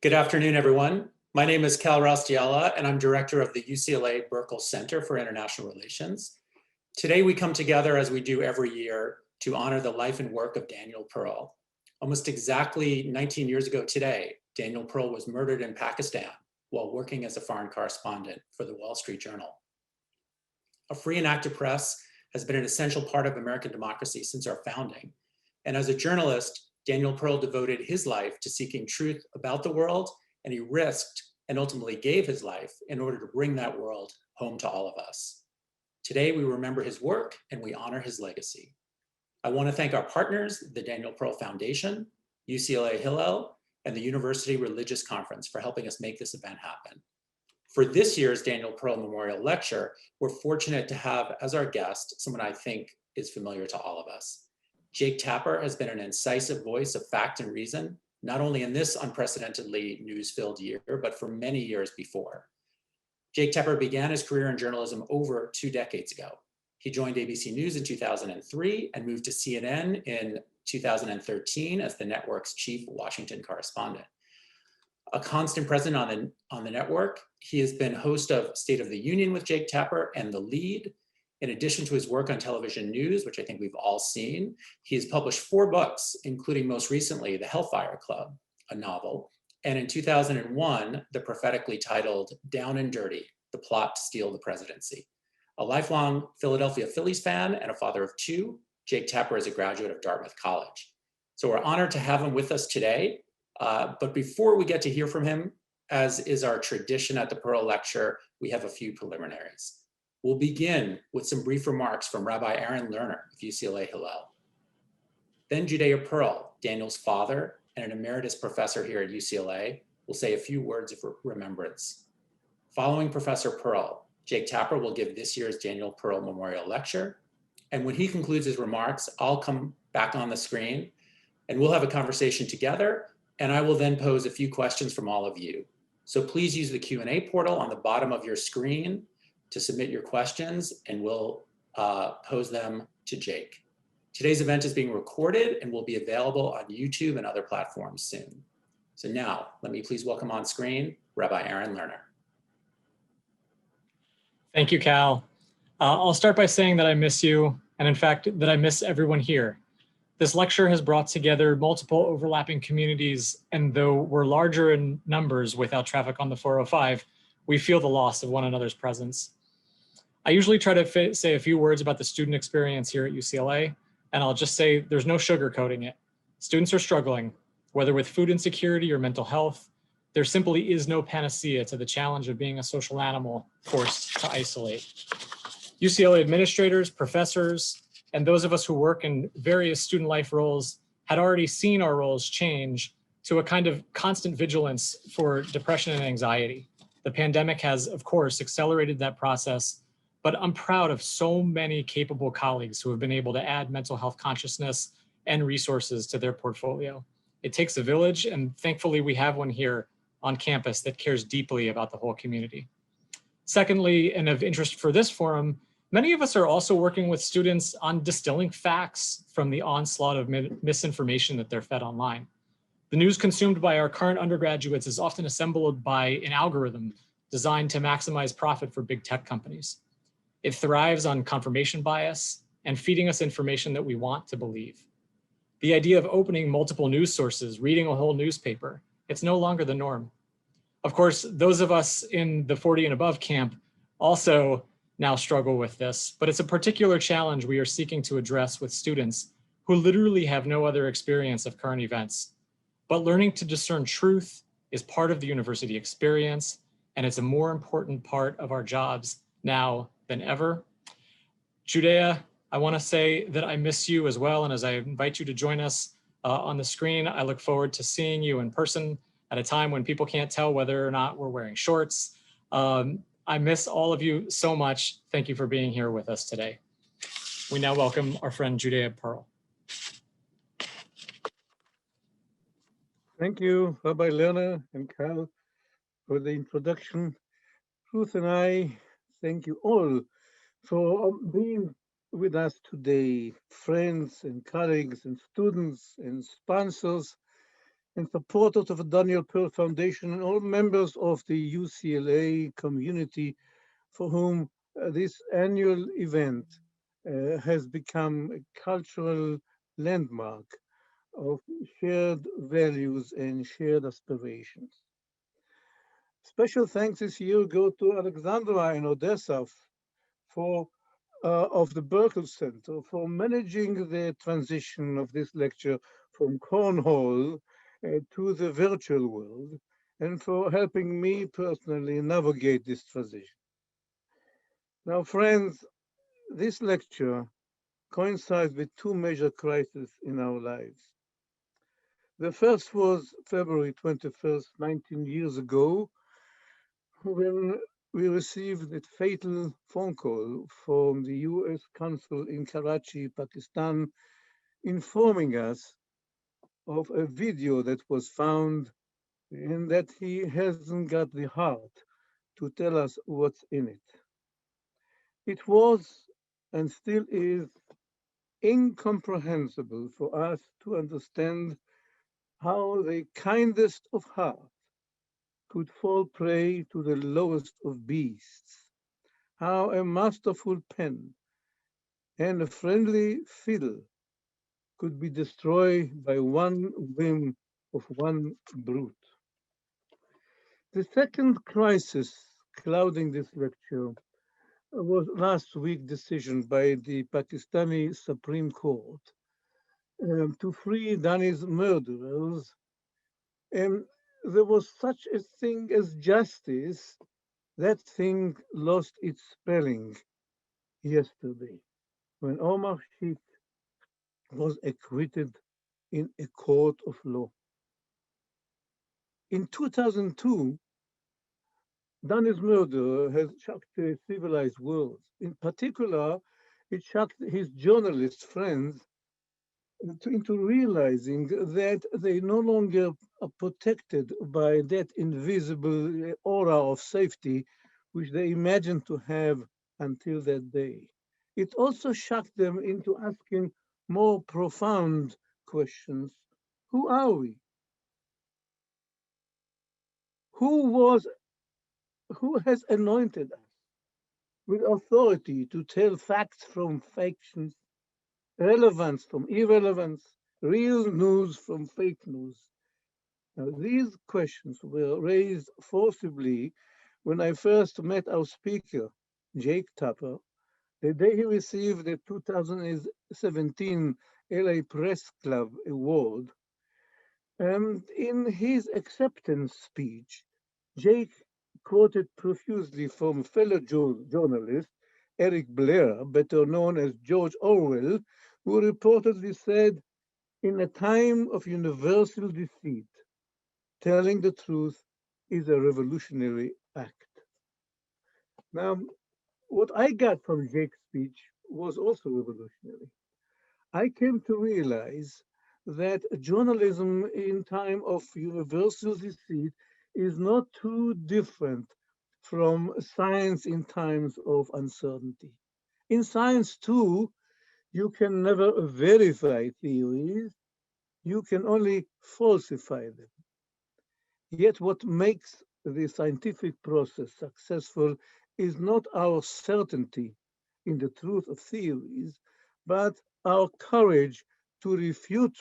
Good afternoon, everyone. My name is Cal Rostiella, and I'm director of the UCLA Burkle Center for International Relations. Today, we come together, as we do every year, to honor the life and work of Daniel Pearl. Almost exactly 19 years ago today, Daniel Pearl was murdered in Pakistan while working as a foreign correspondent for the Wall Street Journal. A free and active press has been an essential part of American democracy since our founding. And as a journalist, Daniel Pearl devoted his life to seeking truth about the world, and he risked and ultimately gave his life in order to bring that world home to all of us. Today, we remember his work and we honor his legacy. I want to thank our partners, the Daniel Pearl Foundation, UCLA Hillel, and the University Religious Conference for helping us make this event happen. For this year's Daniel Pearl Memorial Lecture, we're fortunate to have as our guest someone I think is familiar to all of us. Jake Tapper has been an incisive voice of fact and reason, not only in this unprecedentedly news-filled year, but for many years before. Jake Tapper began his career in journalism over 2 decades ago. He joined ABC News in 2003 and moved to CNN in 2013 as the network's chief Washington correspondent. A constant presence on the network, he has been host of State of the Union with Jake Tapper and The Lead. In addition to his work on television news, which I think we've all seen, he has published 4 books, including most recently The Hellfire Club, a novel, and in 2001, the prophetically titled Down and Dirty, The Plot to Steal the Presidency. A lifelong Philadelphia Phillies fan and a father of 2, Jake Tapper is a graduate of Dartmouth College. So we're honored to have him with us today. But before we get to hear from him, as is our tradition at the Pearl Lecture, we have a few preliminaries. We'll begin with some brief remarks from Rabbi Lerner of UCLA Hillel. Then Judea Pearl, Daniel's father and an emeritus professor here at UCLA, will say a few words of remembrance. Following Professor Pearl, Jake Tapper will give this year's Daniel Pearl Memorial Lecture. And when he concludes his remarks, I'll come back on the screen and we'll have a conversation together, and I will then pose a few questions from all of you. So please use the Q&A portal on the bottom of your screen to submit your questions, and we'll pose them to Jake. Today's event is being recorded and will be available on YouTube and other platforms soon. So now, let me please welcome on screen Rabbi Lerner. Thank you, Cal. I'll start by saying that I miss you, and in fact, that I miss everyone here. This lecture has brought together multiple overlapping communities, and though we're larger in numbers without traffic on the 405, we feel the loss of one another's presence. I usually try to say a few words about the student experience here at UCLA, and I'll just say there's no sugarcoating it. Students are struggling, whether with food insecurity or mental health. There simply is no panacea to the challenge of being a social animal forced to isolate. UCLA administrators, professors, and those of us who work in various student life roles had already seen our roles change to a kind of constant vigilance for depression and anxiety. The pandemic has, of course, accelerated that process, but I'm proud of so many capable colleagues who have been able to add mental health consciousness and resources to their portfolio. It takes a village, and thankfully we have one here on campus that cares deeply about the whole community. Secondly, and of interest for this forum, many of us are also working with students on distilling facts from the onslaught of misinformation that they're fed online. The news consumed by our current undergraduates is often assembled by an algorithm designed to maximize profit for big tech companies. It thrives on confirmation bias and feeding us information that we want to believe. The idea of opening multiple news sources, reading a whole newspaper, it's no longer the norm. Of course, those of us in the 40 and above camp also now struggle with this, but it's a particular challenge we are seeking to address with students who literally have no other experience of current events. But learning to discern truth is part of the university experience, and it's a more important part of our jobs now than ever. Judea, I want to say that I miss you as well, and as I invite you to join us on the screen, I look forward to seeing you in person at a time when people can't tell whether or not we're wearing shorts. I miss all of you so much. Thank you for being here with us today. We now welcome our friend Judea Pearl. Thank you, Rabbi Lerner and Cal, for the introduction. Ruth and I thank you all for being with us today, friends and colleagues and students and sponsors and supporters of the Daniel Pearl Foundation and all members of the UCLA community for whom this annual event has become a cultural landmark of shared values and shared aspirations. Special thanks this year go to Alexandra and Odessa for of the Berkel Center for managing the transition of this lecture from Cornhole to the virtual world, and for helping me personally navigate this transition. Now, friends, this lecture coincides with two major crises in our lives. The first was February 21st, 19 years ago, when we received a fatal phone call from the US consul in Karachi, Pakistan, informing us of a video that was found and that he hasn't got the heart to tell us what's in it. It was and still is incomprehensible for us to understand how the kindest of hearts could fall prey to the lowest of beasts, how a masterful pen and a friendly fiddle could be destroyed by one whim of one brute. The second crisis clouding this lecture was last week's decision by the Pakistani Supreme Court to free Dani's murderers. And there was such a thing as justice. That thing lost its spelling yesterday when Omar Sheikh was acquitted in a court of law. In 2002, Dani's murder has shocked the civilized world. In particular, it shocked his journalist friends into realizing that they no longer are protected by that invisible aura of safety which they imagined to have until that day. It also shocked them into asking more profound questions. Who are we? Who has anointed us with authority to tell facts from fictions, relevance from irrelevance, real news from fake news? Now, these questions were raised forcibly when I first met our speaker, Jake Tapper, the day he received the 2017 LA Press Club Award. And in his acceptance speech, Jake quoted profusely from fellow journalist Eric Blair, better known as George Orwell, who reportedly said, "In a time of universal deceit, telling the truth is a revolutionary act." Now, what I got from Jake's speech was also revolutionary. I came to realize that journalism in time of universal deceit is not too different from science in times of uncertainty. In science too, you can never verify theories, you can only falsify them. Yet what makes the scientific process successful is not our certainty in the truth of theories, but our courage to refute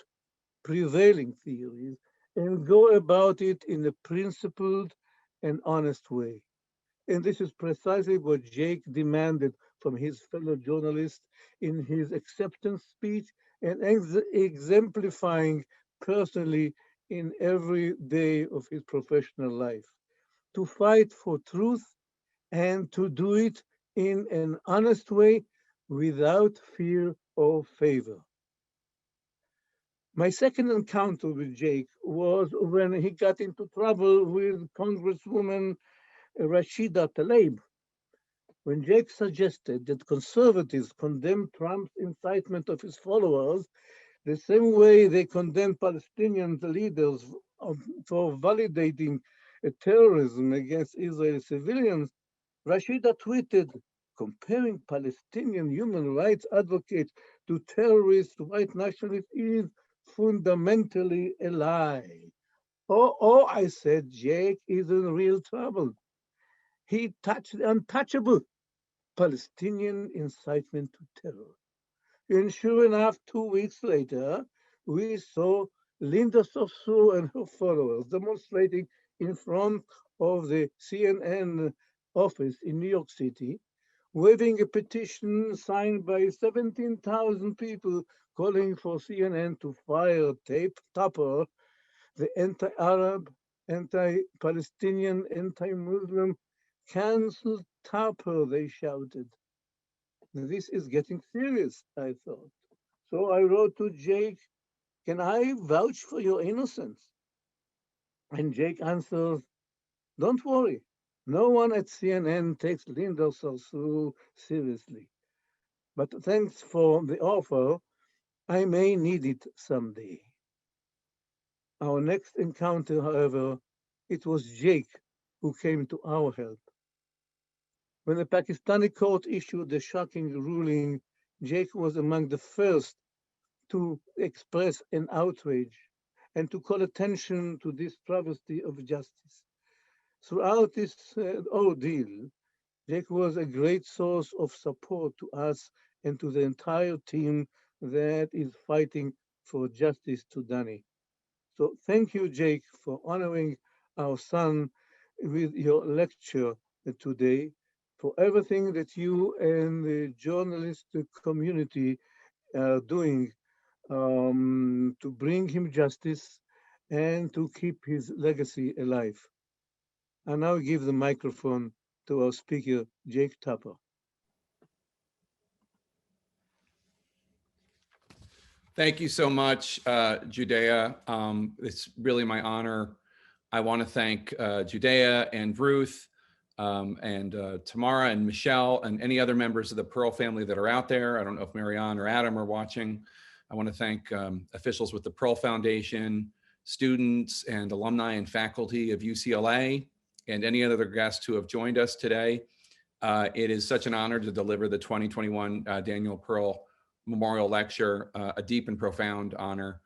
prevailing theories and go about it in a principled and honest way. And this is precisely what Jake demanded from his fellow journalists in his acceptance speech and exemplifying personally in every day of his professional life. To fight for truth and to do it in an honest way without fear or favor. My second encounter with Jake was when he got into trouble with Congresswoman Rashida Tlaib, when Jake suggested that conservatives condemn Trump's incitement of his followers the same way they condemn Palestinian leaders for validating terrorism against Israeli civilians. Rashida tweeted, "Comparing Palestinian human rights advocates to terrorist white nationalists is fundamentally a lie. Oh, I said, Jake is in real trouble. He touched the untouchable, Palestinian incitement to terror. And sure enough, 2 weeks later, we saw Linda Sossu and her followers demonstrating in front of the CNN office in New York City, waving a petition signed by 17,000 people calling for CNN to fire Tupper, the anti-Arab, anti-Palestinian, anti-Muslim. Cancel Tupper, they shouted. This is getting serious, I thought. So I wrote to Jake, can I vouch for your innocence? And Jake answers, don't worry. No one at CNN takes Linda Sarsour seriously. But thanks for the offer. I may need it someday. Our next encounter, however, it was Jake who came to our help. When the Pakistani court issued the shocking ruling, Jake was among the first to express an outrage and to call attention to this travesty of justice. Throughout this ordeal, Jake was a great source of support to us and to the entire team that is fighting for justice to Danny. So thank you, Jake, for honoring our son with your lecture today, for everything that you and the journalist community are doing to bring him justice and to keep his legacy alive. I now give the microphone to our speaker, Jake Tupper. Thank you so much, Judea. It's really my honor. I want to thank Judea and Ruth and Tamara and Michelle and any other members of the Pearl family that are out there. I don't know if Marianne or Adam are watching. I want to thank officials with the Pearl Foundation, students and alumni and faculty of UCLA, and any other guests who have joined us today. It is such an honor to deliver the 2021 Daniel Pearl Memorial Lecture, a deep and profound honor,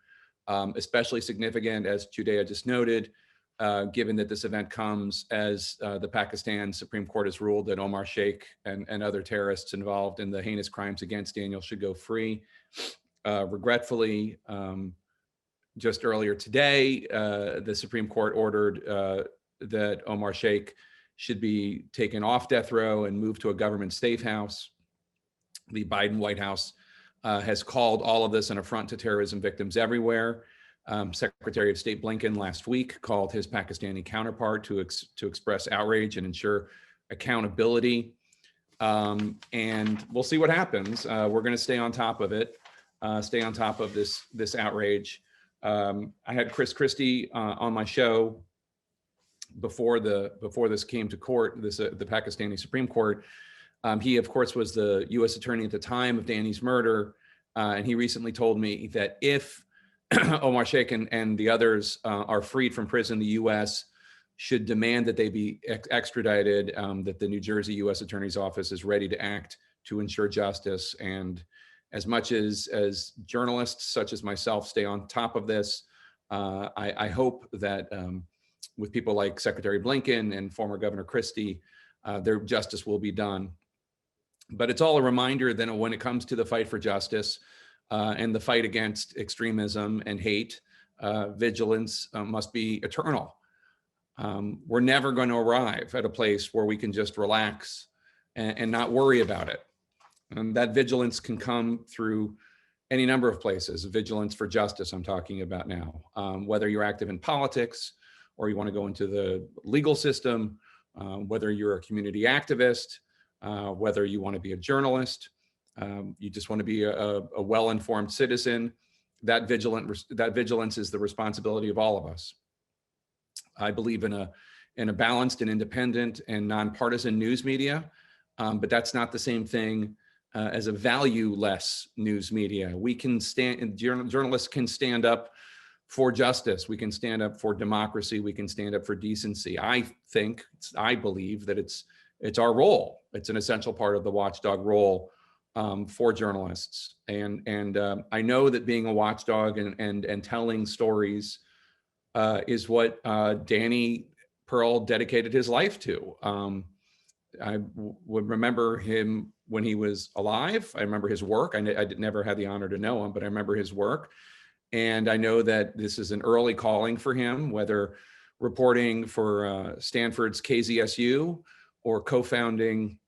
especially significant, as Judea just noted, given that this event comes as the Pakistan Supreme Court has ruled that Omar Sheikh and other terrorists involved in the heinous crimes against Daniel should go free. Regretfully, just earlier today, the Supreme Court ordered that Omar Sheikh should be taken off death row and moved to a government safe house. The Biden White House has called all of this an affront to terrorism victims everywhere. Secretary of State Blinken last week called his Pakistani counterpart to express outrage and ensure accountability. And we'll see what happens. We're going to stay on top of it, stay on top of this outrage. I had Chris Christie on my show before this came to court, the Pakistani Supreme Court. He, of course, was the U.S. attorney at the time of Danny's murder, and he recently told me that if Omar Sheikh and the others are freed from prison, the U.S. should demand that they be extradited, that the New Jersey U.S. Attorney's Office is ready to act to ensure justice. And as much as journalists such as myself stay on top of this, I hope that with people like Secretary Blinken and former Governor Christie, their justice will be done. But it's all a reminder that when it comes to the fight for justice and the fight against extremism and hate, vigilance must be eternal. We're never going to arrive at a place where we can just relax and not worry about it. And that vigilance can come through any number of places. Vigilance for justice, I'm talking about now. Whether you're active in politics or you want to go into the legal system, whether you're a community activist, whether you want to be a journalist, you just want to be a well-informed citizen, that vigilance is the responsibility of all of us. I believe in a balanced and independent and nonpartisan news media, but that's not the same thing as a value-less news media. We can journalists can stand up for justice. We can stand up for democracy. We can stand up for decency. I believe that it's our role. It's an essential part of the watchdog role for journalists. And I know that being a watchdog and telling stories is what Danny Pearl dedicated his life to. Would remember him when he was alive. I remember his work. I never had the honor to know him, but I remember his work. And I know that this is an early calling for him, whether reporting for Stanford's KZSU or co-founding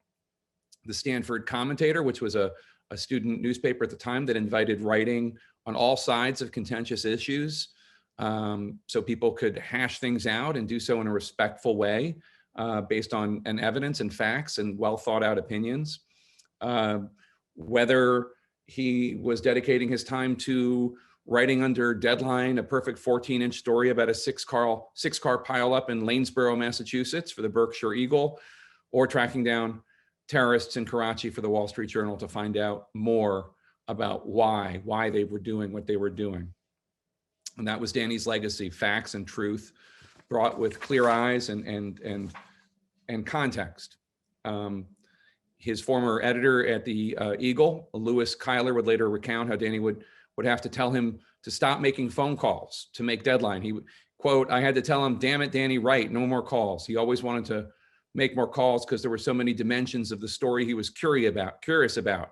the Stanford Commentator, which was a student newspaper at the time that invited writing on all sides of contentious issues, so people could hash things out and do so in a respectful way, based on evidence and facts and well thought out opinions. Whether he was dedicating his time to writing under deadline a perfect 14-inch story about a six-car pileup in Lanesboro, Massachusetts for the Berkshire Eagle, or tracking down terrorists in Karachi for the Wall Street Journal to find out more about why they were doing what they were doing. And that was Danny's legacy: facts and truth brought with clear eyes and context. His former editor at the Eagle, Lewis Kyler, would later recount how Danny would have to tell him to stop making phone calls to make deadline. He would, quote, "I had to tell him, damn it, Danny, write, no more calls." He always wanted to make more calls because there were so many dimensions of the story he was curious about,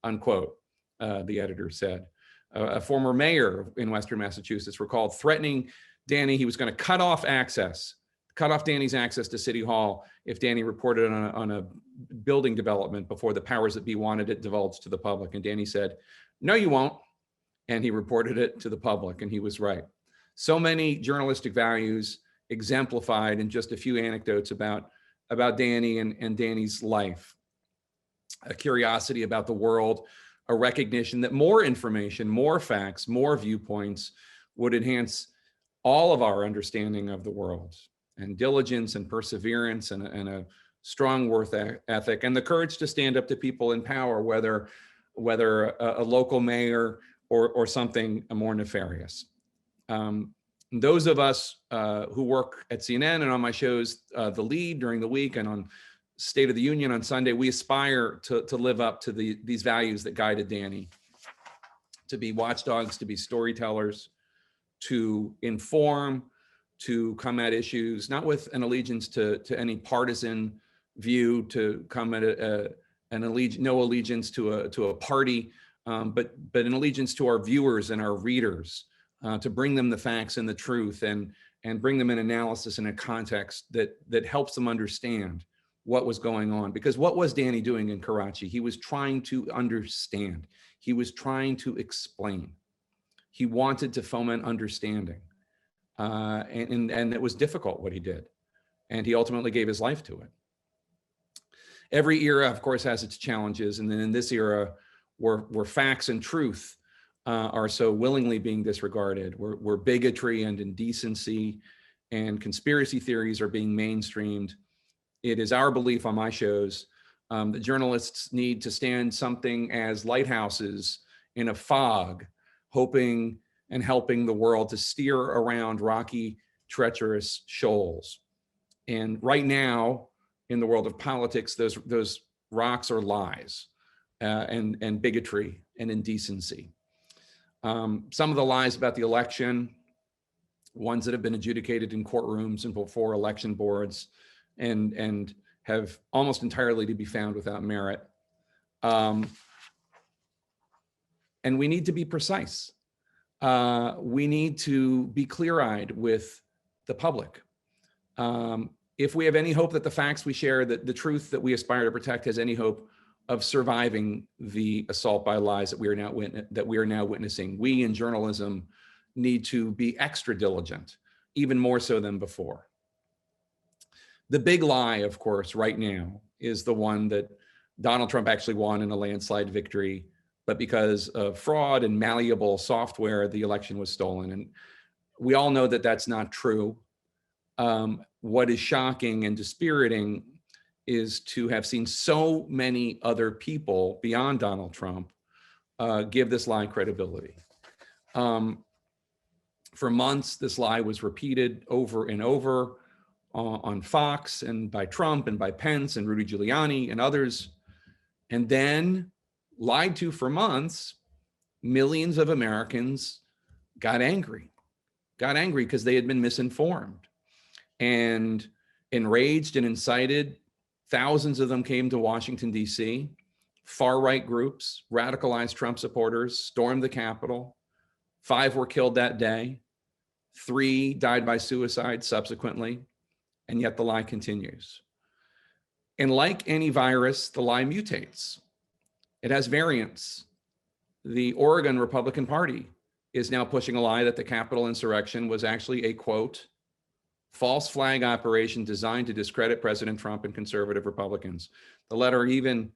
unquote, the editor said. A former mayor in Western Massachusetts recalled threatening Danny he was going to cut off Danny's access to City Hall if Danny reported on a building development before the powers that be wanted it divulged to the public. And Danny said, "No, you won't." And he reported it to the public, and he was right. So many journalistic values exemplified in just a few anecdotes about Danny and Danny's life. A curiosity about the world, a recognition that more information, more facts, more viewpoints would enhance all of our understanding of the world, and diligence and perseverance and a strong work ethic, and the courage to stand up to people in power, whether a local mayor or something more nefarious. Those of us who work at CNN and on my shows, The Lead during the week and on State of the Union on Sunday, we aspire to live up to these values that guided Danny, to be watchdogs, to be storytellers, to inform, to come at issues, not with an allegiance to any partisan view, to come at no allegiance to a party, but an allegiance to our viewers and our readers, to bring them the facts and the truth and bring them an analysis and a context that helps them understand what was going on. Because what was Danny doing in Karachi? He was trying to understand. He was trying to explain. He wanted to foment understanding. And it was difficult what he did. And he ultimately gave his life to it. Every era, of course, has its challenges. And then in this era, where facts and truth are so willingly being disregarded, where bigotry and indecency and conspiracy theories are being mainstreamed, it is our belief on my shows that journalists need to stand something as lighthouses in a fog, hoping and helping the world to steer around rocky, treacherous shoals. And right now, in the world of politics, those rocks are lies and bigotry and indecency. Some of the lies about the election, ones that have been adjudicated in courtrooms and before election boards, and have almost entirely to be found without merit. And we need to be precise. We need to be clear-eyed with the public. If we have any hope that the facts we share, that the truth that we aspire to protect has any hope of surviving the assault by lies that we are now witnessing, we in journalism need to be extra diligent, even more so than before. The big lie, of course, right now is the one that Donald Trump actually won in a landslide victory, but because of fraud and malleable software, the election was stolen. And we all know that that's not true. What is shocking and dispiriting is to have seen so many other people beyond Donald Trump give this lie credibility. For months, this lie was repeated over and over on Fox and by Trump and by Pence and Rudy Giuliani and others. And then, lied to for months, millions of Americans got angry. got angry because they had been misinformed. And enraged and incited, thousands of them came to Washington, D.C. Far-right groups, radicalized Trump supporters, stormed the Capitol. 5 were killed that day. 3 died by suicide subsequently, and yet the lie continues. And like any virus, the lie mutates. It has variants. The Oregon Republican Party is now pushing a lie that the Capitol insurrection was actually a, quote, false flag operation designed to discredit President Trump and conservative Republicans. The letter even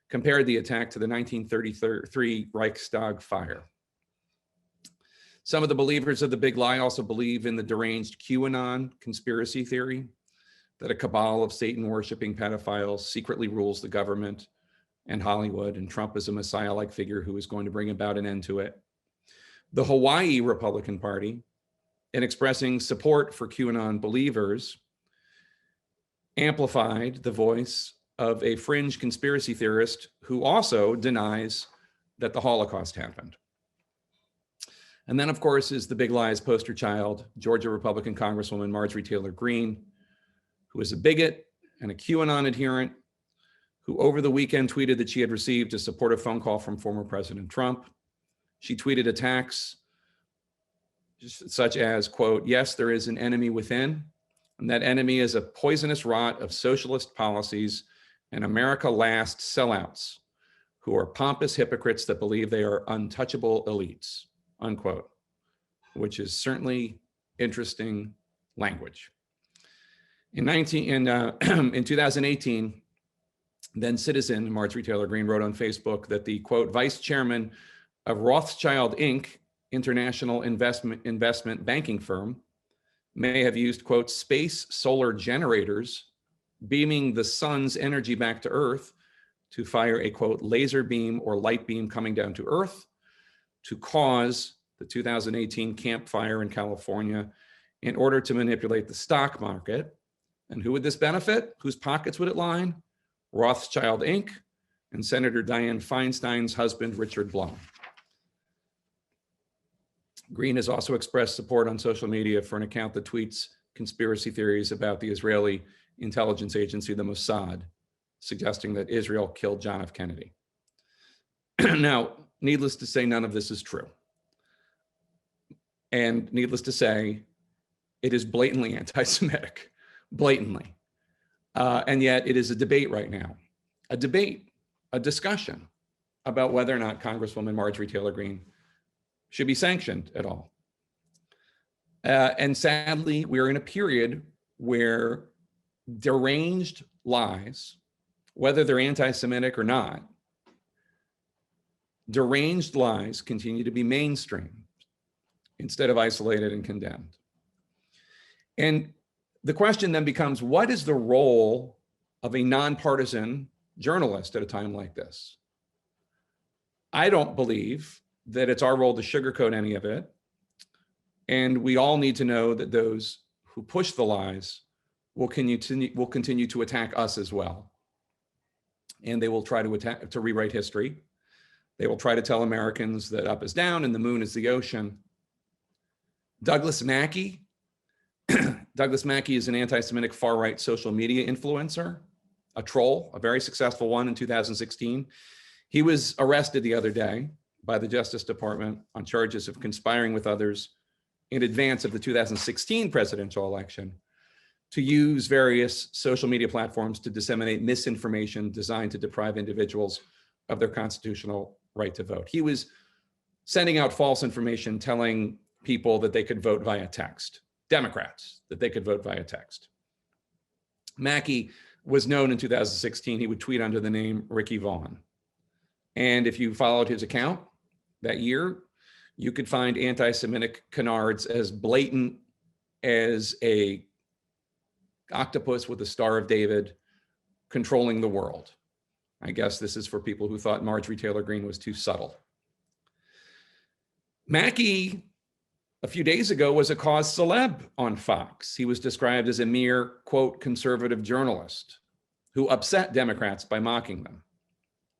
compared the attack to the 1933 Reichstag fire. Some of the believers of the big lie also believe in the deranged QAnon conspiracy theory, that a cabal of Satan-worshiping pedophiles secretly rules the government and Hollywood, and Trump is a messiah-like figure who is going to bring about an end to it. The Hawaii Republican Party, in expressing support for QAnon believers, amplified the voice of a fringe conspiracy theorist who also denies that the Holocaust happened. And then, of course, is the big lie's poster child, Georgia Republican Congresswoman Marjorie Taylor Greene, who is a bigot and a QAnon adherent, who over the weekend tweeted that she had received a supportive phone call from former President Trump. She tweeted attacks such as, quote, yes, there is an enemy within, and that enemy is a poisonous rot of socialist policies and America last sellouts who are pompous hypocrites that believe they are untouchable elites, unquote, which is certainly interesting language. In 2018, then citizen Marjorie Taylor Greene wrote on Facebook that the, quote, vice chairman of Rothschild Inc., international investment banking firm, may have used, quote, space solar generators beaming the sun's energy back to Earth to fire a, quote, laser beam or light beam coming down to Earth to cause the 2018 Camp Fire in California in order to manipulate the stock market. And who would this benefit? Whose pockets would it line? Rothschild Inc. and Senator Dianne Feinstein's husband, Richard Blum. Greene has also expressed support on social media for an account that tweets conspiracy theories about the Israeli intelligence agency, the Mossad, suggesting that Israel killed John F. Kennedy. Now, needless to say, none of this is true. And needless to say, it is blatantly anti-Semitic, blatantly. And yet it is a debate right now, a discussion about whether or not Congresswoman Marjorie Taylor Greene should be sanctioned at all. And sadly, we're in a period where deranged lies, whether they're anti-Semitic or not, deranged lies continue to be mainstreamed instead of isolated and condemned. And the question then becomes, what is the role of a nonpartisan journalist at a time like this? I don't believe that it's our role to sugarcoat any of it. And we all need to know that those who push the lies will continue to attack us as well. And they will try to rewrite history. They will try to tell Americans that up is down and the moon is the ocean. Douglas Mackey is an anti-Semitic far-right social media influencer, a troll, a very successful one in 2016. He was arrested the other day by the Justice Department on charges of conspiring with others in advance of the 2016 presidential election to use various social media platforms to disseminate misinformation designed to deprive individuals of their constitutional right to vote. He was sending out false information telling people that they could vote via text, Democrats, that they could vote via text. Mackey was known in 2016, he would tweet under the name Ricky Vaughn. And if you followed his account that year, you could find anti-Semitic canards as blatant as a octopus with a Star of David controlling the world. I guess this is for people who thought Marjorie Taylor Greene was too subtle. Mackey, a few days ago, was a cause celeb on Fox. He was described as a mere, quote, conservative journalist who upset Democrats by mocking them.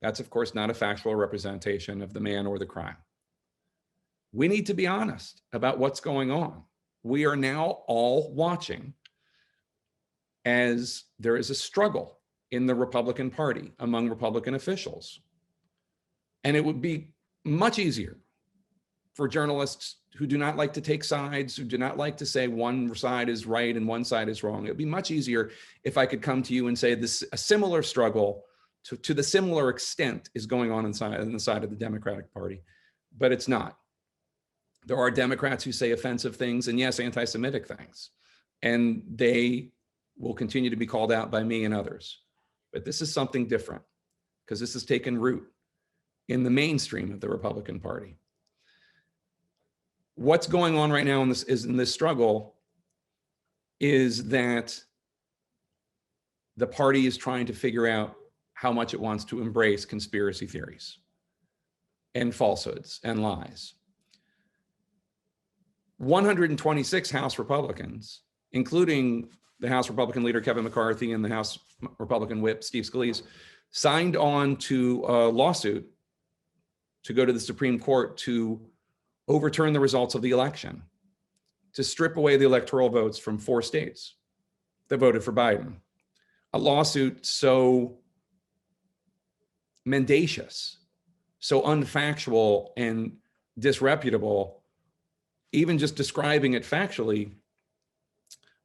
That's, of course, not a factual representation of the man or the crime. We need to be honest about what's going on. we are now all watching as there is a struggle in the Republican Party among Republican officials. And it would be much easier for journalists who do not like to take sides, who do not like to say one side is right and one side is wrong. It would be much easier if I could come to you and say this, a similar struggle to the similar extent is going on on the side of the Democratic Party, but it's not. There are Democrats who say offensive things and yes, anti-Semitic things, and they will continue to be called out by me and others. But this is something different because this has taken root in the mainstream of the Republican Party. What's going on right now in this struggle is that the party is trying to figure out how much it wants to embrace conspiracy theories and falsehoods and lies. 126 House Republicans, including the House Republican leader Kevin McCarthy and the House Republican whip Steve Scalise, signed on to a lawsuit to go to the Supreme Court to overturn the results of the election, to strip away the electoral votes from 4 states that voted for Biden. A lawsuit so mendacious, so unfactual and disreputable, even just describing it factually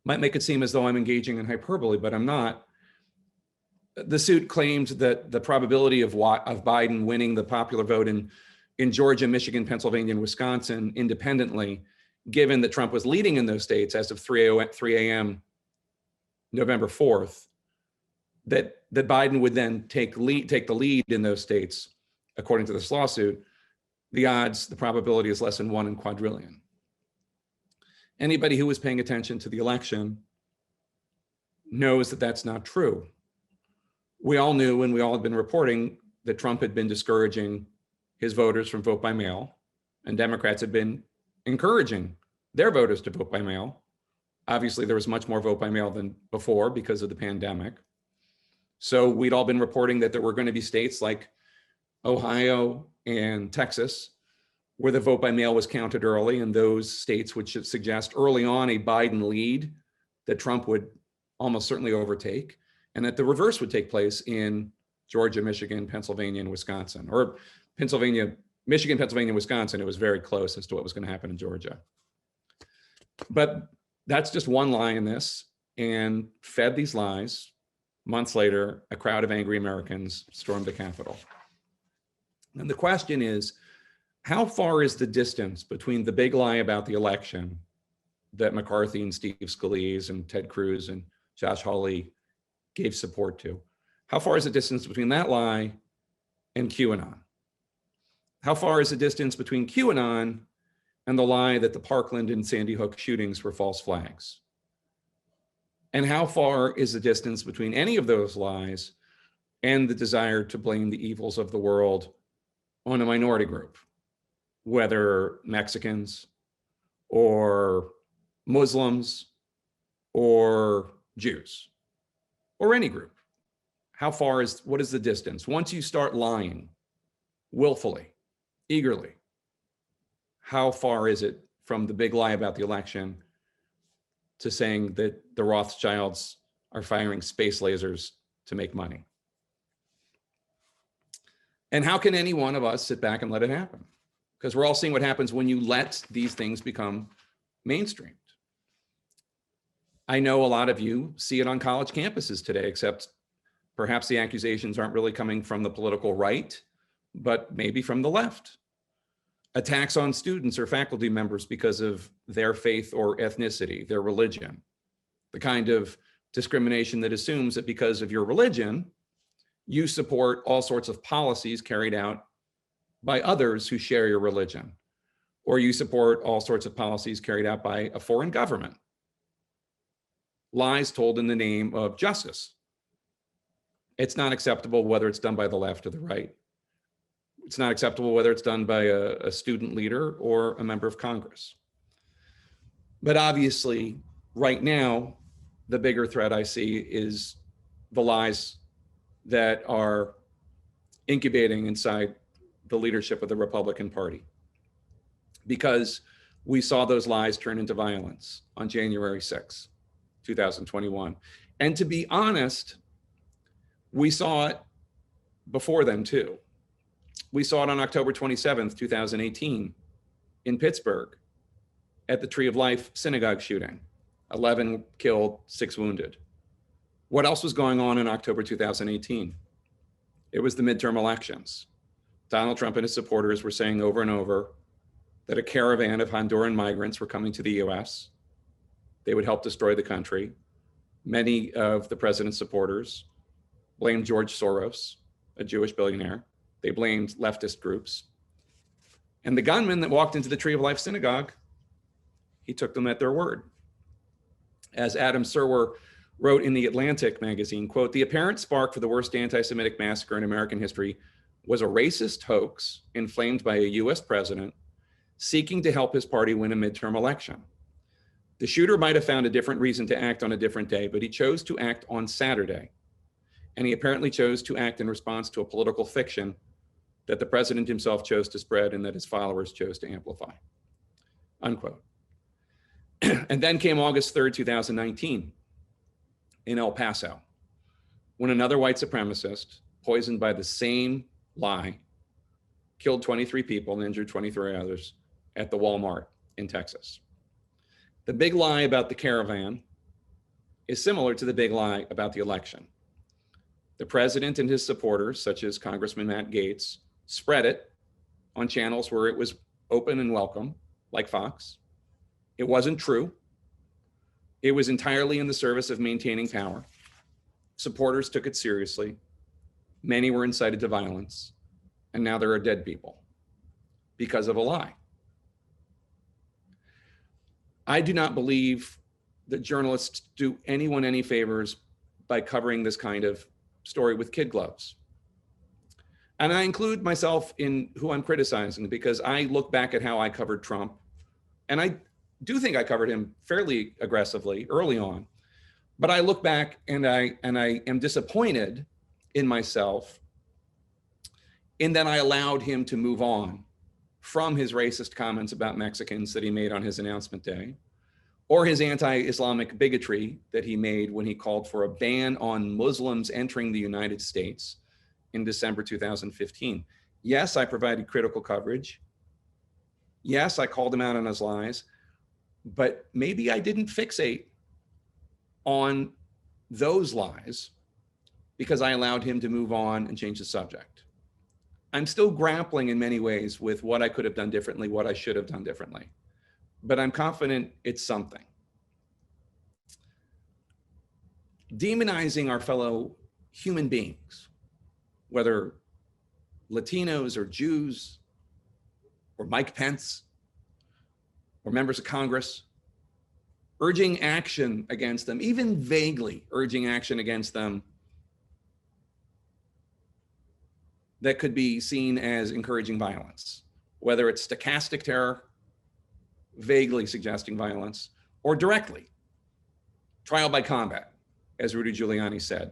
might make it seem as though I'm engaging in hyperbole, but I'm not. The suit claimed that the probability of Biden winning the popular vote in Georgia, Michigan, Pennsylvania, and Wisconsin independently, given that Trump was leading in those states as of 3 a.m. November 4th, that Biden would then take the lead in those states, according to this lawsuit, the probability is less than 1 in quadrillion. Anybody who was paying attention to the election knows that that's not true. We all knew, and we all had been reporting, that Trump had been discouraging his voters from vote by mail, and Democrats had been encouraging their voters to vote by mail. Obviously, there was much more vote by mail than before because of the pandemic. So we'd all been reporting that there were going to be states like Ohio and Texas where the vote by mail was counted early, and those states would suggest early on a Biden lead that Trump would almost certainly overtake, and that the reverse would take place in Georgia, Michigan, Pennsylvania, and Wisconsin. Or Michigan, Pennsylvania, Wisconsin, it was very close as to what was going to happen in Georgia. But that's just one lie in this, and fed these lies. Months later, a crowd of angry Americans stormed the Capitol. And the question is, how far is the distance between the big lie about the election that McCarthy and Steve Scalise and Ted Cruz and Josh Hawley gave support to? How far is the distance between that lie and QAnon? How far is the distance between QAnon and the lie that the Parkland and Sandy Hook shootings were false flags? And how far is the distance between any of those lies and the desire to blame the evils of the world on a minority group, whether Mexicans or Muslims or Jews or any group? What is the distance? Once you start lying willfully, eagerly, how far is it from the big lie about the election to saying that the Rothschilds are firing space lasers to make money? And how can any one of us sit back and let it happen? Because we're all seeing what happens when you let these things become mainstreamed. I know a lot of you see it on college campuses today, except perhaps the accusations aren't really coming from the political right, but maybe from the left. Attacks on students or faculty members because of their faith or ethnicity, their religion. The kind of discrimination that assumes that because of your religion, you support all sorts of policies carried out by others who share your religion, or you support all sorts of policies carried out by a foreign government. Lies told in the name of justice. It's not acceptable whether it's done by the left or the right. It's not acceptable whether it's done by a student leader or a member of Congress. But obviously, right now, the bigger threat I see is the lies that are incubating inside the leadership of the Republican Party. Because we saw those lies turn into violence on January 6, 2021. And to be honest, we saw it before then too. We saw it on October 27th, 2018 in Pittsburgh at the Tree of Life synagogue shooting. 11 killed, 6 wounded. What else was going on in October 2018? It was the midterm elections. Donald Trump and his supporters were saying over and over that a caravan of Honduran migrants were coming to the US. They would help destroy the country. Many of the president's supporters blamed George Soros, a Jewish billionaire. They blamed leftist groups. And the gunman that walked into the Tree of Life synagogue, he took them at their word. As Adam Serwer wrote in The Atlantic magazine, quote, "The apparent spark for the worst anti-Semitic massacre in American history was a racist hoax inflamed by a US president seeking to help his party win a midterm election. The shooter might have found a different reason to act on a different day, but he chose to act on Saturday. And he apparently chose to act in response to a political fiction that the president himself chose to spread and that his followers chose to amplify," unquote. And then came August 3rd, 2019 in El Paso, when another white supremacist, poisoned by the same lie, killed 23 people and injured 23 others at the Walmart in Texas. The big lie about the caravan is similar to the big lie about the election. The president and his supporters, such as Congressman Matt Gaetz, spread it on channels where it was open and welcome, like Fox. It wasn't true. It was entirely in the service of maintaining power. Supporters took it seriously. Many were incited to violence. And now there are dead people because of a lie. I do not believe that journalists do anyone any favors by covering this kind of story with kid gloves. And I include myself in who I'm criticizing, because I look back at how I covered Trump, and I do think I covered him fairly aggressively early on. But I look back and I am disappointed in myself in that I allowed him to move on from his racist comments about Mexicans that he made on his announcement day, or his anti-Islamic bigotry that he made when he called for a ban on Muslims entering the United States in December 2015. Yes, I provided critical coverage. Yes, I called him out on his lies, but maybe I didn't fixate on those lies because I allowed him to move on and change the subject. I'm still grappling in many ways with what I could have done differently, what I should have done differently, but I'm confident it's something. Demonizing our fellow human beings, whether Latinos or Jews or Mike Pence or members of Congress, urging action against them, even vaguely urging action against them that could be seen as encouraging violence, whether it's stochastic terror, vaguely suggesting violence, or directly, trial by combat, as Rudy Giuliani said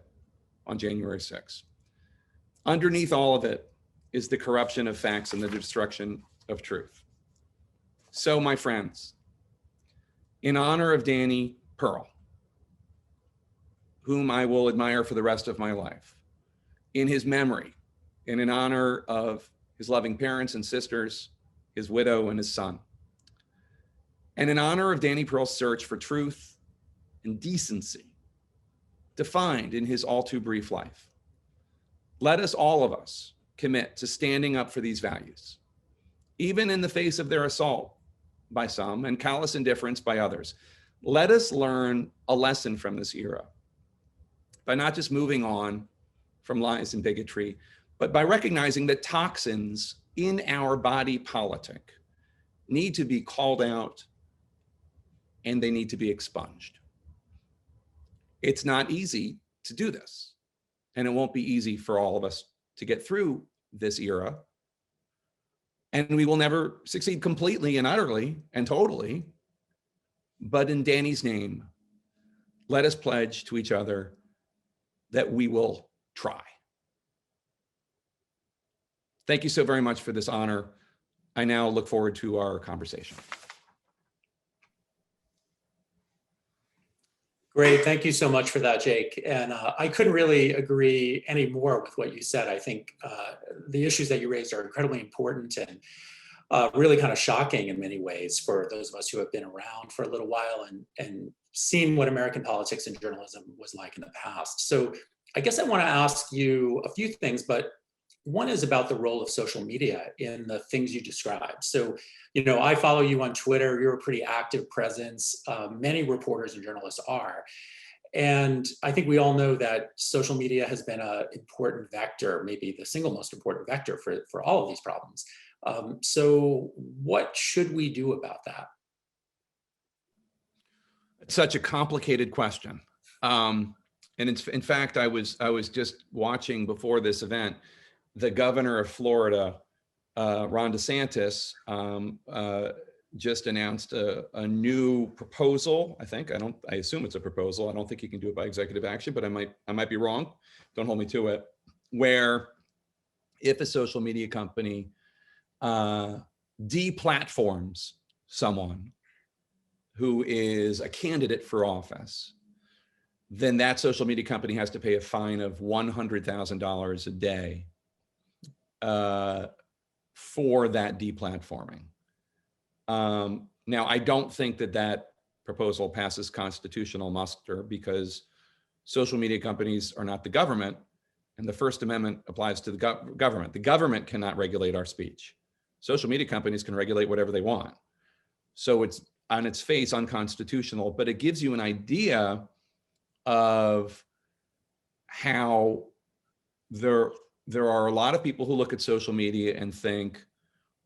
on January 6th. Underneath all of it is the corruption of facts and the destruction of truth. So, my friends, in honor of Danny Pearl, whom I will admire for the rest of my life, in his memory, and in honor of his loving parents and sisters, his widow and his son, and in honor of Danny Pearl's search for truth and decency defined in his all too brief life, let us, all of us, commit to standing up for these values, even in the face of their assault by some and callous indifference by others. Let us learn a lesson from this era by not just moving on from lies and bigotry, but by recognizing that toxins in our body politic need to be called out and they need to be expunged. It's not easy to do this, and it won't be easy for all of us to get through this era. And we will never succeed completely and utterly and totally. But in Danny's name, let us pledge to each other that we will try. Thank you so very much for this honor. I now look forward to our conversation. Great. Thank you so much for that, Jake. And I couldn't really agree any more with what you said. I think the issues that you raised are incredibly important and really kind of shocking in many ways for those of us who have been around for a little while and seen what American politics and journalism was like in the past. So I guess I want to ask you a few things, but one is about the role of social media in the things you described. So, you know, I follow you on Twitter. You're a pretty active presence. Many reporters and journalists are. And I think we all know that social media has been an important vector, maybe the single most important vector for all of these problems. So what should we do about that? It's such a complicated question. And in fact, I was just watching before this event, the governor of Florida, Ron DeSantis, just announced a new proposal. I assume it's a proposal. I don't think he can do it by executive action, but I might be wrong. Don't hold me to it. Where if a social media company deplatforms someone who is a candidate for office, then that social media company has to pay a fine of $100,000 a day for that deplatforming. Now, I don't think that proposal passes constitutional muster because social media companies are not the government, and the First Amendment applies to the government. The government cannot regulate our speech. Social media companies can regulate whatever they want. So it's on its face unconstitutional, but it gives you an idea of how there are a lot of people who look at social media and think,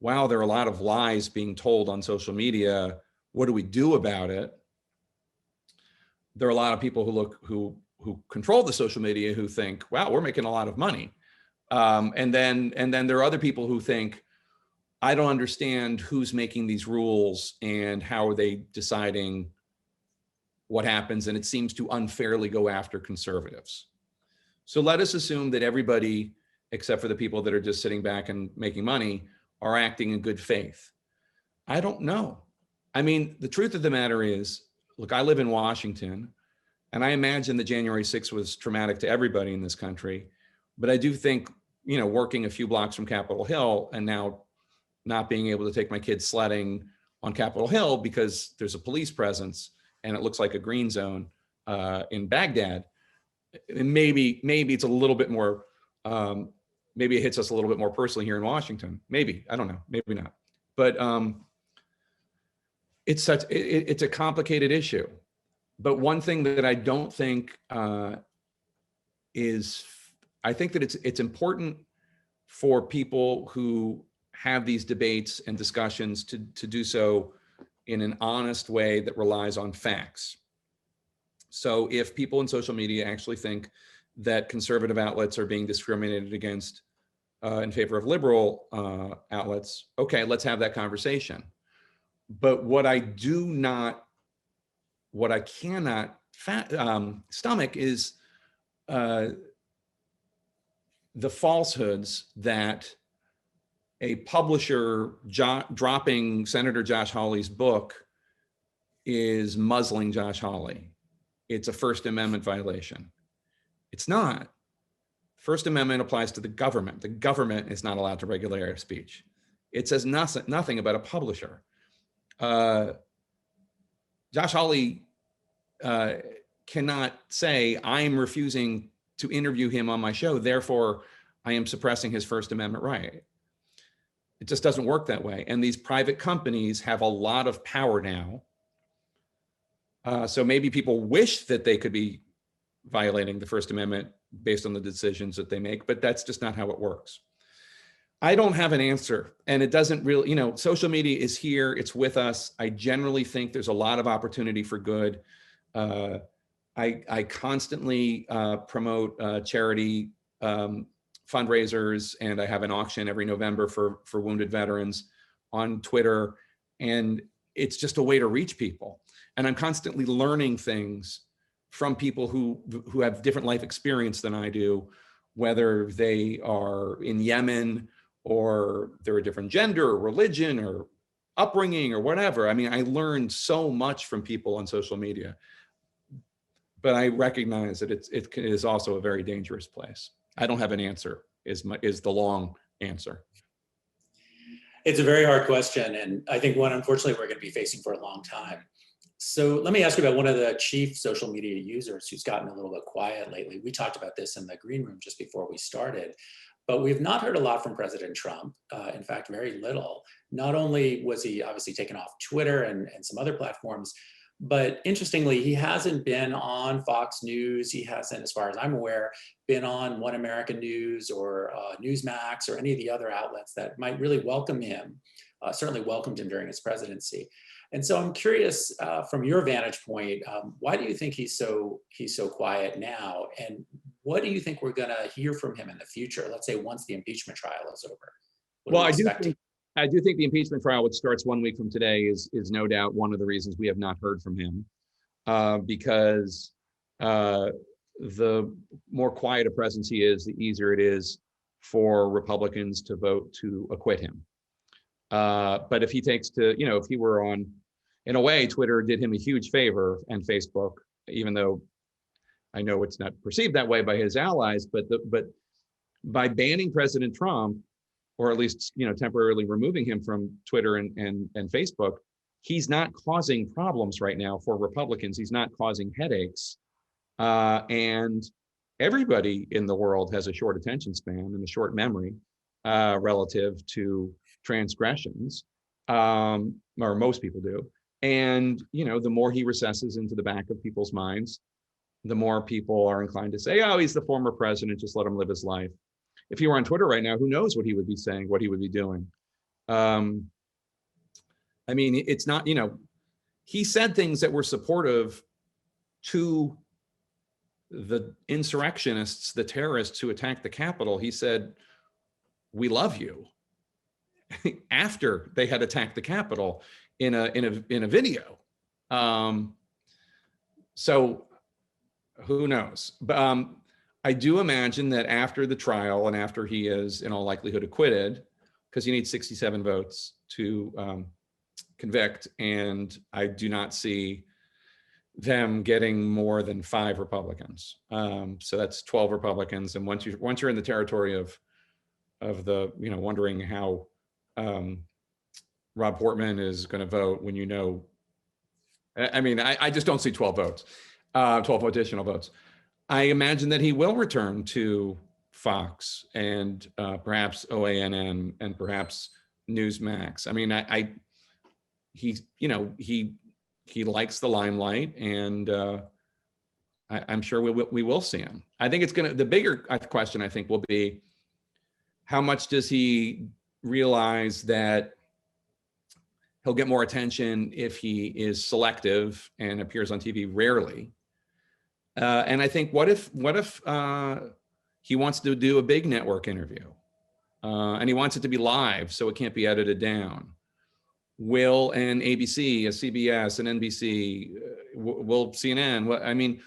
wow, there are a lot of lies being told on social media. What do we do about it? There are a lot of people who control the social media who think, wow, we're making a lot of money. And then there are other people who think, I don't understand who's making these rules and how are they deciding what happens, and it seems to unfairly go after conservatives. So let us assume that everybody, except for the people that are just sitting back and making money, are acting in good faith. I don't know. I mean, the truth of the matter is, look, I live in Washington, and I imagine that January 6th was traumatic to everybody in this country. But I do think, you know, working a few blocks from Capitol Hill and now not being able to take my kids sledding on Capitol Hill because there's a police presence and it looks like a green zone in Baghdad, and maybe it's a little bit more, maybe it hits us a little bit more personally here in Washington. Maybe, I don't know, maybe not. But it's a complicated issue. But one thing that I don't think is, I think that it's important for people who have these debates and discussions to do so in an honest way that relies on facts. So if people in social media actually think that conservative outlets are being discriminated against in favor of liberal outlets, okay, let's have that conversation. But what I cannot stomach is the falsehoods that a publisher dropping Senator Josh Hawley's book is muzzling Josh Hawley. It's a First Amendment violation. It's not. First Amendment applies to the government. The government is not allowed to regulate our speech. It says nothing about a publisher. Josh Hawley cannot say, I'm refusing to interview him on my show, therefore I am suppressing his First Amendment right. It just doesn't work that way. And these private companies have a lot of power now. So maybe people wish that they could be violating the First Amendment based on the decisions that they make, but that's just not how it works. I don't have an answer, and it doesn't really, social media is here, it's with us. I generally think there's a lot of opportunity for good. I constantly promote charity fundraisers, and I have an auction every November for wounded veterans on Twitter, and it's just a way to reach people. And I'm constantly learning things from people who have different life experience than I do, whether they are in Yemen or they're a different gender or religion or upbringing or whatever. I mean, I learned so much from people on social media. but I recognize that it is also a very dangerous place. I don't have an answer, is the long answer. It's a very hard question, and I think one, unfortunately, we're going to be facing for a long time. So let me ask you about one of the chief social media users who's gotten a little bit quiet lately. We talked about this in the green room just before we started, but we've not heard a lot from President Trump. In fact, very little. Not only was he obviously taken off Twitter and some other platforms, but interestingly, he hasn't been on Fox News. He hasn't, as far as I'm aware, been on One American News or Newsmax or any of the other outlets that might really welcome him, certainly welcomed him during his presidency. And so I'm curious, from your vantage point, why do you think he's so quiet now? And what do you think we're going to hear from him in the future? Let's say once the impeachment trial is over. Well, I do think the impeachment trial, which starts 1 week from today, is no doubt one of the reasons we have not heard from him, because the more quiet a presence he is, the easier it is for Republicans to vote to acquit him. But if he takes to, if he were on, in a way, Twitter did him a huge favor, and Facebook, even though I know it's not perceived that way by his allies, but by banning President Trump, or at least temporarily removing him from Twitter and Facebook, he's not causing problems right now for Republicans. He's not causing headaches, and everybody in the world has a short attention span and a short memory relative to transgressions, or most people do. And the more he recesses into the back of people's minds, the more people are inclined to say, "Oh, he's the former president. Just let him live his life." If he were on Twitter right now, who knows what he would be saying, what he would be doing. I mean, it's not, he said things that were supportive to the insurrectionists, the terrorists who attacked the Capitol. He said, "We love you," after they had attacked the Capitol in a video. So who knows? But I do imagine that after the trial and after he is in all likelihood acquitted, because you need 67 votes to convict, and I do not see them getting more than 5 Republicans. So that's 12 Republicans, and once you're in the territory of the wondering how Rob Portman is going to vote when I mean, I just don't see 12 votes, 12 additional votes. I imagine that he will return to Fox and perhaps OANN and perhaps Newsmax. I mean, he likes the limelight, and I'm sure we will see him. I think the bigger question I think will be, how much does he realize that he'll get more attention if he is selective and appears on TV rarely? And I think, what if he wants to do a big network interview, and he wants it to be live, so it can't be edited down? Will an ABC, a CBS, an NBC, will CNN? I mean,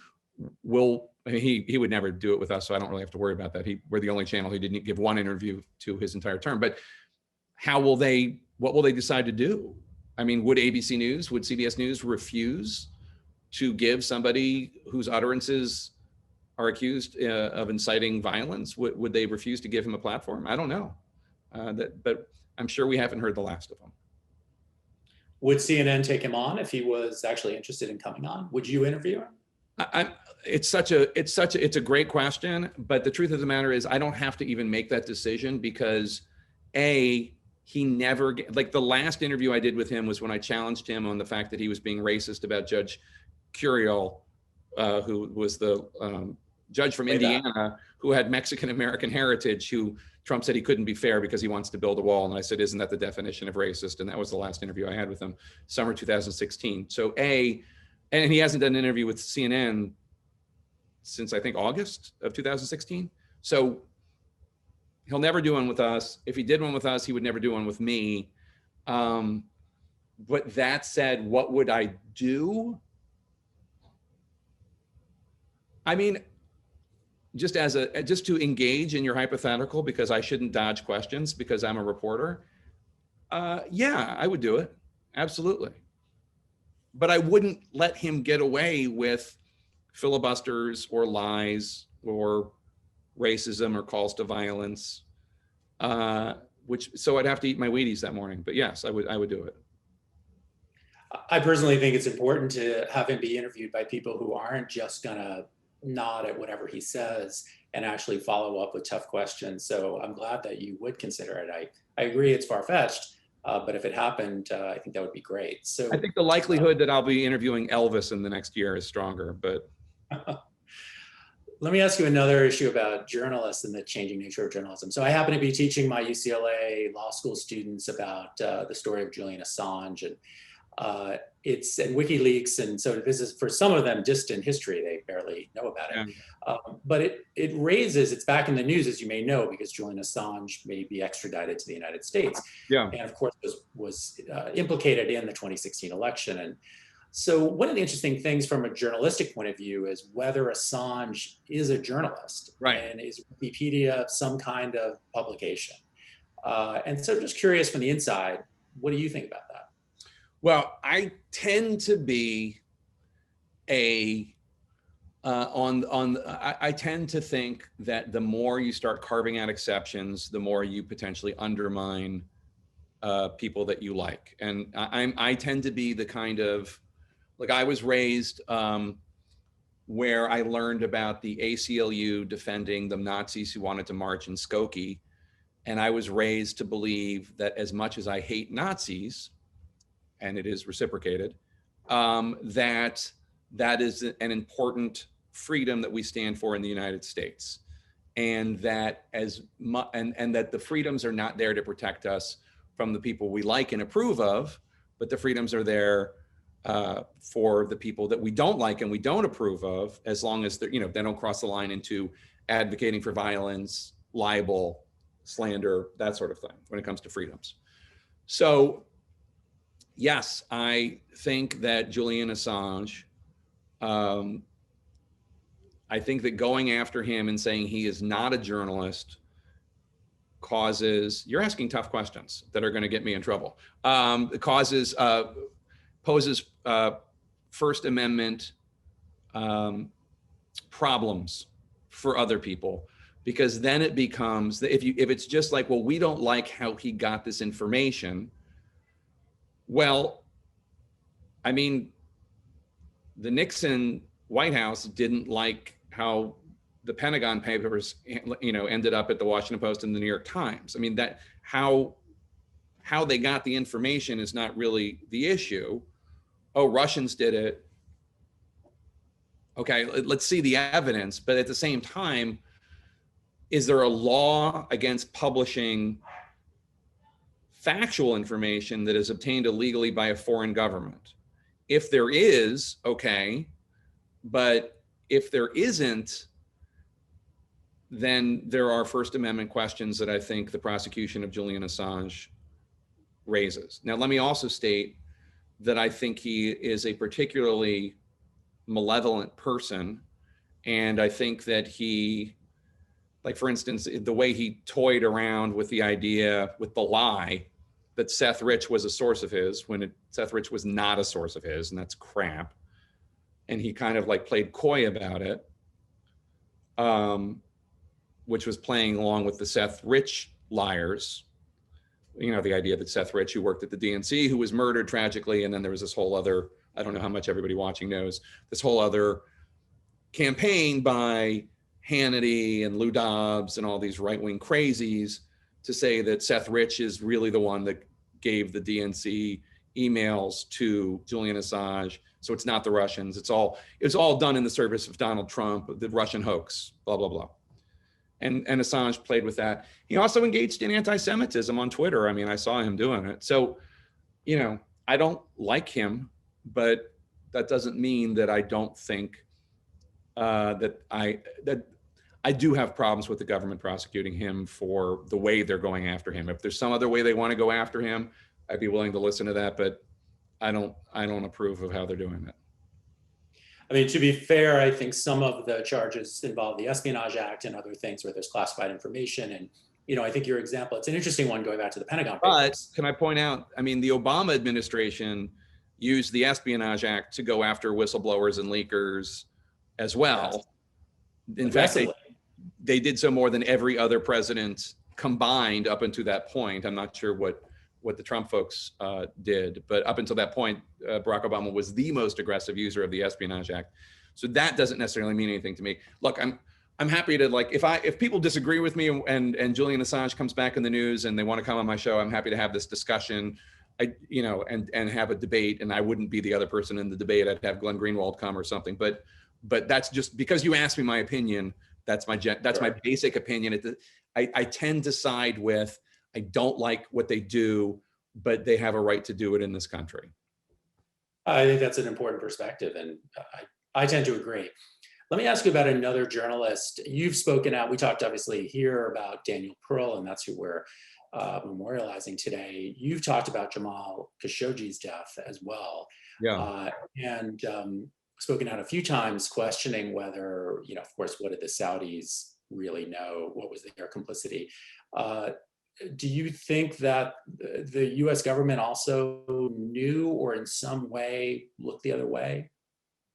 he would never do it with us, so I don't really have to worry about that. We're the only channel he didn't give one interview to his entire term. But what will they decide to do? I mean, would ABC News, would CBS News refuse to give somebody whose utterances are accused of inciting violence? Would they refuse to give him a platform? I don't know. But I'm sure we haven't heard the last of them. Would CNN take him on if he was actually interested in coming on? Would you interview him? It's a great question, but the truth of the matter is I don't have to even make that decision, because he never, like, the last interview I did with him was when I challenged him on the fact that he was being racist about Judge Curiel, who was the judge from Indiana, who had Mexican-American heritage, who Trump said he couldn't be fair because he wants to build a wall. And I said, isn't that the definition of racist? And that was the last interview I had with him, summer 2016. So and he hasn't done an interview with CNN since I think August of 2016. So he'll never do one with us. If he did one with us, he would never do one with me. But that said, what would I do? I mean, just to engage in your hypothetical, because I shouldn't dodge questions because I'm a reporter. Yeah, I would do it. Absolutely. But I wouldn't let him get away with filibusters or lies or racism or calls to violence. So I'd have to eat my Wheaties that morning. But yes, I would do it. I personally think it's important to have him be interviewed by people who aren't just gonna nod at whatever he says and actually follow up with tough questions. So I'm glad that you would consider it. I agree it's far-fetched, but if it happened, I think that would be great. So I think the likelihood that I'll be interviewing Elvis in the next year is stronger, but. Let me ask you another issue about journalists and the changing nature of journalism. So I happen to be teaching my UCLA law school students about the story of Julian Assange, and it's and WikiLeaks, and so this is for some of them distant history. They barely know about it, but it raises. It's back in the news, as you may know, because Julian Assange may be extradited to the United States, and of course was implicated in the 2016 election. And so one of the interesting things from a journalistic point of view is whether Assange is a journalist, and is Wikipedia some kind of publication. And so just curious from the inside, what do you think about that? Well, I tend to be I tend to think that the more you start carving out exceptions, the more you potentially undermine people that you like. And I tend to be the kind of, like, I was raised where I learned about the ACLU defending the Nazis who wanted to march in Skokie. And I was raised to believe that as much as I hate Nazis, and it is reciprocated, that is an important freedom that we stand for in the United States. And that and that the freedoms are not there to protect us from the people we like and approve of, but the freedoms are there for the people that we don't like and we don't approve of, as long as they don't cross the line into advocating for violence, libel, slander, that sort of thing when it comes to freedoms. So yes, I think that Julian Assange, I think that going after him and saying he is not a journalist you're asking tough questions that are going to get me in trouble. Poses First Amendment problems for other people, because then it becomes, if it's just like, well, we don't like how he got this information. Well, I mean, the Nixon White House didn't like how the Pentagon Papers, ended up at the Washington Post and the New York Times. I mean, that how they got the information is not really the issue. Oh, Russians did it. Okay, let's see the evidence. But at the same time, is there a law against publishing factual information that is obtained illegally by a foreign government? If there is, okay, but if there isn't, then there are First Amendment questions that I think the prosecution of Julian Assange raises. Now, let me also state that I think he is a particularly malevolent person, and I think that he, like, for instance, the way he toyed around with the idea, with the lie that Seth Rich was a source of his, when Seth Rich was not a source of his, and that's crap. And he kind of like played coy about it, which was playing along with the Seth Rich liars. The idea that Seth Rich, who worked at the DNC, who was murdered tragically, and then there was this whole other, I don't know how much everybody watching knows, this whole other campaign by Hannity and Lou Dobbs and all these right-wing crazies to say that Seth Rich is really the one that gave the DNC emails to Julian Assange. So it's not the Russians. It was all done in the service of Donald Trump, the Russian hoax, blah, blah, blah. And Assange played with that. He also engaged in anti-Semitism on Twitter. I mean, I saw him doing it. So, I don't like him, but that doesn't mean that I don't think that I do have problems with the government prosecuting him for the way they're going after him. If there's some other way they want to go after him, I'd be willing to listen to that, but I don't approve of how they're doing it. I mean, to be fair, I think some of the charges involve the Espionage Act and other things where there's classified information. And, I think your example, it's an interesting one going back to the Pentagon Papers. But can I point out, I mean, the Obama administration used the Espionage Act to go after whistleblowers and leakers as well. Yes. In fact, Aggressively. they did so more than every other president combined up until that point. I'm not sure what the Trump folks did, but up until that point, Barack Obama was the most aggressive user of the Espionage Act. So that doesn't necessarily mean anything to me. Look, I'm happy to, like, if people disagree with me and Julian Assange comes back in the news and they want to come on my show, I'm happy to have this discussion. And have a debate, and I wouldn't be the other person in the debate. I'd have Glenn Greenwald come or something. But that's just because you asked me my opinion. That's my basic opinion. I tend to side with, I don't like what they do, but they have a right to do it in this country. I think that's an important perspective, and I tend to agree. Let me ask you about another journalist. You've spoken out. We talked obviously here about Daniel Pearl, and that's who we're memorializing today. You've talked about Jamal Khashoggi's death as well. Yeah. And spoken out a few times questioning whether, of course, what did the Saudis really know? What was their complicity? Do you think that the US government also knew or in some way looked the other way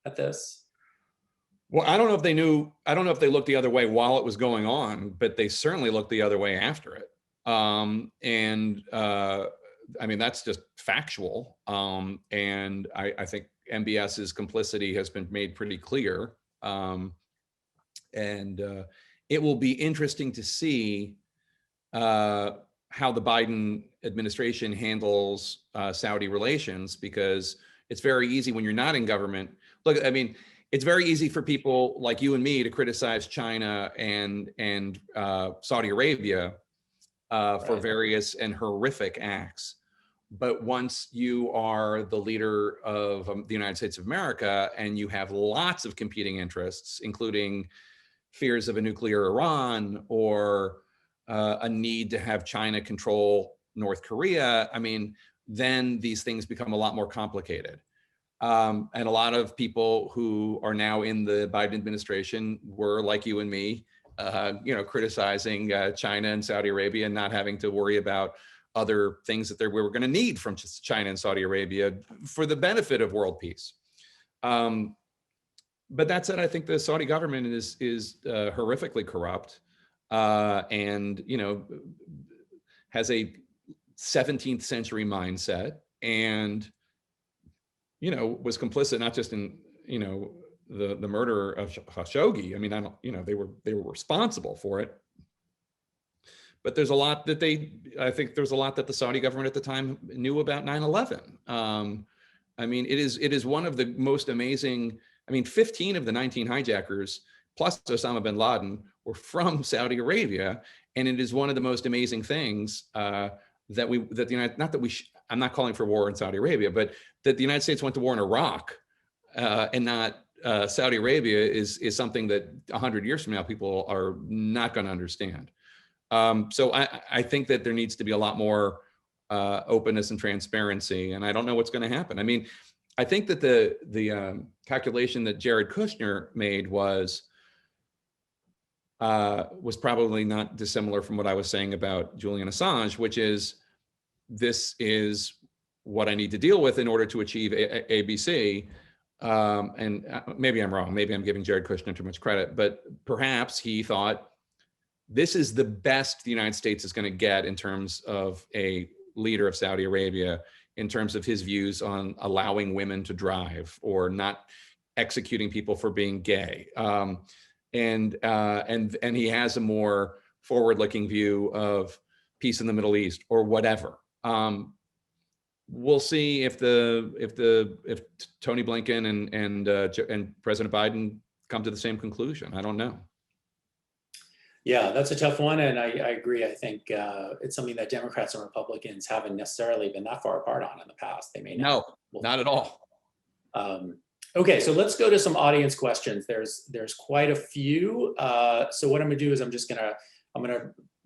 at this? Well, I don't know if they knew. I don't know if they looked the other way while it was going on, but they certainly looked the other way after it. I mean, that's just factual. And I think MBS's complicity has been made pretty clear. It will be interesting to see how the Biden administration handles Saudi relations, because it's very easy when you're not in government. Look, I mean, it's very easy for people like you and me to criticize China and Saudi Arabia for various and horrific acts. But once you are the leader of the United States of America and you have lots of competing interests, including fears of a nuclear Iran or a need to have China control North Korea, I mean, then these things become a lot more complicated. And a lot of people who are now in the Biden administration were, like you and me, criticizing China and Saudi Arabia and not having to worry about other things that we were going to need from China and Saudi Arabia for the benefit of world peace. But that said, I think the Saudi government is horrifically corrupt, and has a 17th century mindset, and was complicit not just in the murder of Khashoggi. I mean, they were responsible for it. But there's a lot that I think there's a lot that the Saudi government at the time knew about 9/11. I mean, it is one of the most amazing. I mean, 15 of the 19 hijackers, plus Osama bin Laden, were from Saudi Arabia, and it is one of the most amazing things I'm not calling for war in Saudi Arabia, but that the United States went to war in Iraq and not Saudi Arabia is something that 100 years from now people are not going to understand. So I think that there needs to be a lot more openness and transparency, and I don't know what's going to happen. I mean, I think that the calculation that Jared Kushner made was probably not dissimilar from what I was saying about Julian Assange, which is this is what I need to deal with in order to achieve ABC. And maybe I'm wrong. Maybe I'm giving Jared Kushner too much credit, but perhaps he thought this is the best the United States is going to get in terms of a leader of Saudi Arabia, in terms of his views on allowing women to drive or not executing people for being gay. And he has a more forward-looking view of peace in the Middle East or whatever. We'll see if Tony Blinken and President Biden come to the same conclusion. I don't know. Yeah, that's a tough one, and I agree. I think it's something that Democrats and Republicans haven't necessarily been that far apart on in the past. They may not. No, not at all. Okay, so let's go to some audience questions. There's quite a few. So what I'm going to do is